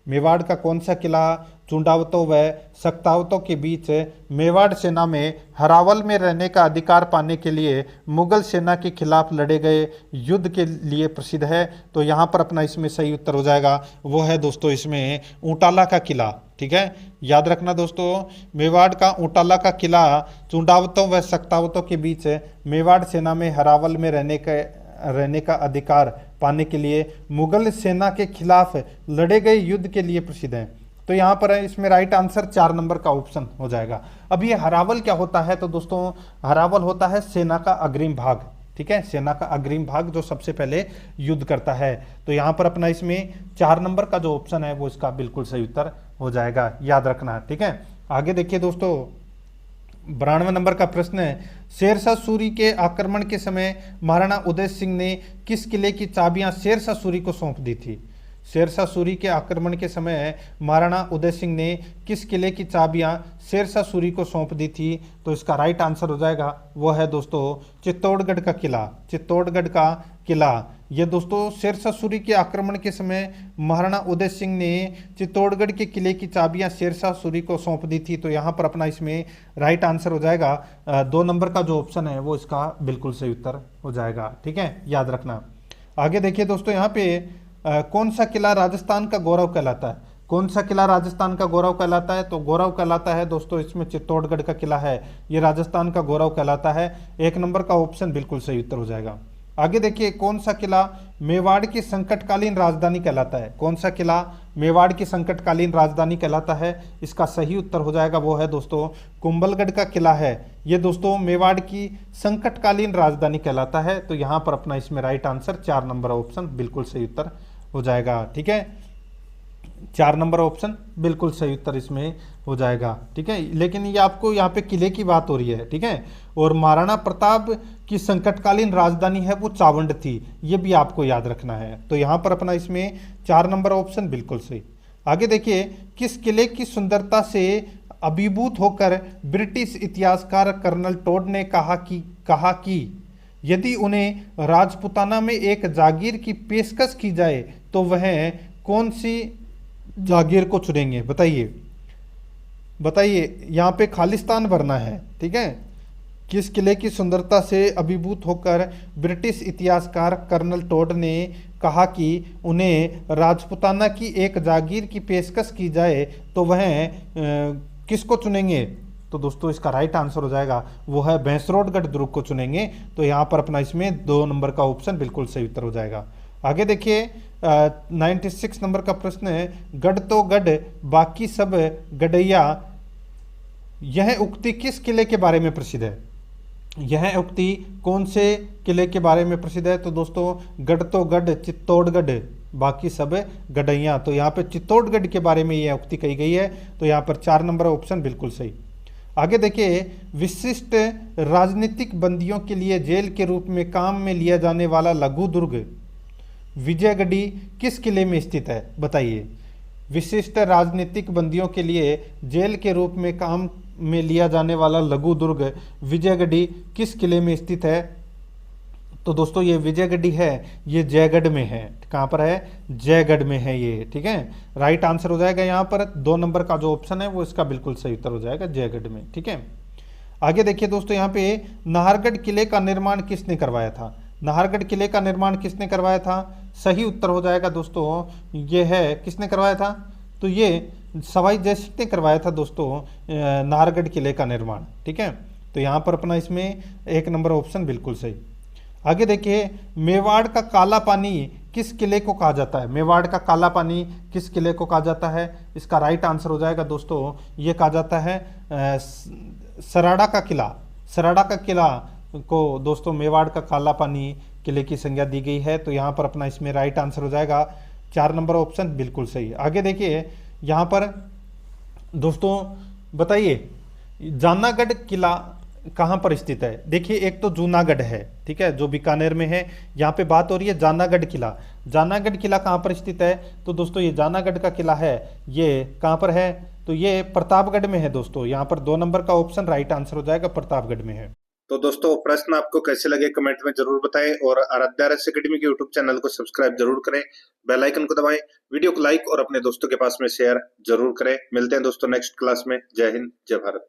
मेवाड़ का कौन सा किला चुंडावतों व सक्तावतों के बीच मेवाड़ सेना में हरावल में रहने का अधिकार पाने के लिए मुगल सेना के खिलाफ लड़े गए युद्ध के लिए प्रसिद्ध है? तो यहाँ पर अपना इसमें सही उत्तर हो जाएगा, वो है दोस्तों इसमें ऊंटाला का किला। ठीक है, याद रखना दोस्तों, मेवाड़ का ऊंटाला का किला चुंडावतों व सक्तावतों के बीच मेवाड़ सेना में हरावल में रहने का अधिकार पाने के लिए मुगल सेना के खिलाफ लड़े गए युद्ध के लिए प्रसिद्ध है। तो यहाँ पर है इसमें राइट आंसर 4 नंबर का ऑप्शन हो जाएगा। अब ये हरावल क्या होता है, तो दोस्तों हरावल होता है सेना का अग्रिम भाग, ठीक है, सेना का अग्रिम भाग जो सबसे पहले युद्ध करता है। तो यहाँ पर अपना इसमें 4 नंबर का जो ऑप्शन है वो इसका बिल्कुल सही उत्तर हो जाएगा, याद रखना, ठीक है। आगे देखिए दोस्तों, 92 नंबर का प्रश्न है, शेरशाह सूरी के आक्रमण के समय महाराणा उदय सिंह ने किस किले की चाबियां शेरशाह सूरी को सौंप दी थी। शेरशाह सूरी के आक्रमण के समय महाराणा उदय सिंह ने किस किले की चाबियां शेरशाह सूरी को सौंप दी थी, तो इसका राइट आंसर हो जाएगा वो है दोस्तों चित्तौड़गढ़ का किला, चित्तौड़गढ़ का किला। ये दोस्तों शेरशाह सूरी के आक्रमण के समय महाराणा उदय सिंह ने चित्तौड़गढ़ के किले की चाबियां शेरशाह सूरी को सौंप दी थी। तो यहाँ पर अपना इसमें राइट आंसर हो जाएगा 2 नंबर का जो ऑप्शन है वो इसका बिल्कुल सही उत्तर हो जाएगा, ठीक है, याद रखना। आगे देखिए दोस्तों, यहाँ पे कौन सा किला राजस्थान का गौरव कहलाता है, कौन सा किला राजस्थान का गौरव कहलाता है, तो गौरव कहलाता है दोस्तों इसमें चित्तौड़गढ़ का किला है, ये राजस्थान का गौरव कहलाता है। 1 नंबर का ऑप्शन बिल्कुल सही उत्तर हो जाएगा। आगे देखिए, कौन सा किला मेवाड़ की संकटकालीन राजधानी कहलाता है, कौन सा किला मेवाड़ की संकटकालीन राजधानी कहलाता है, इसका सही उत्तर हो जाएगा वो है दोस्तों कुंभलगढ़ का किला है। ये दोस्तों मेवाड़ की संकटकालीन राजधानी कहलाता है। तो यहाँ पर अपना इसमें राइट आंसर 4 नंबर ऑप्शन बिल्कुल सही उत्तर हो जाएगा, ठीक है, 4 नंबर ऑप्शन बिल्कुल सही उत्तर इसमें हो जाएगा, ठीक है। लेकिन ये आपको यहाँ पे किले की बात हो रही है, ठीक है, और महाराणा प्रताप की संकटकालीन राजधानी है वो चावंड थी, ये भी आपको याद रखना है। तो यहाँ पर अपना इसमें 4 नंबर ऑप्शन बिल्कुल सही। आगे देखिए, किस किले की सुंदरता से अभिभूत होकर ब्रिटिश इतिहासकार कर्नल टोड ने कहा कि यदि उन्हें राजपुताना में एक जागीर की पेशकश की जाए तो वह कौन सी जागीर को चुनेंगे, बताइए बताइए, यहाँ पे खालिस्तान भरना है, ठीक है। किस किले की सुंदरता से अभिभूत होकर ब्रिटिश इतिहासकार कर्नल टोड ने कहा कि उन्हें राजपुताना की एक जागीर की पेशकश की जाए तो वह किसको चुनेंगे, तो दोस्तों इसका राइट आंसर हो जाएगा वो है भैंसरोडगढ़ दुर्ग को चुनेंगे। तो यहाँ पर अपना इसमें 2 नंबर का ऑप्शन बिल्कुल सही उत्तर हो जाएगा। आगे देखिए, 96 नंबर का प्रश्न है, गढ़ तो गढ़ बाकी सब गढ़ैया, यह उक्ति किस किले के बारे में प्रसिद्ध है, यह उक्ति कौन से किले के बारे में प्रसिद्ध है, तो दोस्तों गढ़ तो गढ़ चित्तौड़गढ़ बाकी सब गढ़ैया। तो यहाँ पे चित्तौड़गढ़ के बारे में यह उक्ति कही गई है। तो यहाँ पर 4 नंबर ऑप्शन बिल्कुल सही। आगे देखिए, विशिष्ट राजनीतिक बंदियों के लिए जेल के रूप में काम में लिया जाने वाला लघु दुर्ग विजयगढ़ी किस किले में स्थित है, बताइए। विशिष्ट राजनीतिक बंदियों के लिए जेल के रूप में काम में लिया जाने वाला लघु दुर्ग विजयगढ़ी किस किले में स्थित है, तो दोस्तों ये विजयगढ़ी है, ये जयगढ़ में है। कहाँ पर है, जयगढ़ में है ये, ठीक है। राइट आंसर हो जाएगा यहाँ पर 2 नंबर का जो ऑप्शन है वो इसका बिल्कुल सही उत्तर हो जाएगा, जयगढ़ में, ठीक है। आगे देखिए दोस्तों, यहाँ पे नाहरगढ़ किले का निर्माण किसने करवाया था, नाहरगढ़ किले का निर्माण किसने करवाया था, सही उत्तर हो जाएगा दोस्तों ये है, किसने करवाया था, तो ये सवाई जय सिंह ने करवाया था दोस्तों नाहरगढ़ किले का निर्माण, ठीक है। तो यहाँ पर अपना इसमें 1 नंबर ऑप्शन बिल्कुल सही। आगे देखिए, मेवाड़ का काला पानी किस किले को कहा जाता है, मेवाड़ का काला पानी किस किले को कहा जाता है, इसका राइट आंसर हो जाएगा दोस्तों ये कहा जाता है सराड़ा का किला, सराड़ा का किला को दोस्तों मेवाड़ का काला पानी किले की संज्ञा दी गई है। तो यहाँ पर अपना इसमें राइट आंसर हो जाएगा 4 नंबर ऑप्शन बिल्कुल सही। आगे देखिए, यहाँ पर दोस्तों बताइए जानागढ़ किला कहाँ पर स्थित है। देखिए एक तो जूनागढ़ है, ठीक है, जो बीकानेर में है। यहाँ पे बात हो रही है जानागढ़ किला। जानागढ़ किला कहाँ पर स्थित है, तो दोस्तों ये जानागढ़ का किला है, ये कहाँ पर है, तो ये प्रतापगढ़ में है दोस्तों। यहाँ पर 2 नंबर का ऑप्शन राइट आंसर हो जाएगा, प्रतापगढ़ में है। तो दोस्तों प्रश्न आपको कैसे लगे कमेंट में जरूर बताएं और आराध्या RS अकेडमी के यूट्यूब चैनल को सब्सक्राइब जरूर करें, बेल आइकन को दबाएं, वीडियो को लाइक और अपने दोस्तों के पास में शेयर जरूर करें। मिलते हैं दोस्तों नेक्स्ट क्लास में। जय हिंद, जय भारत।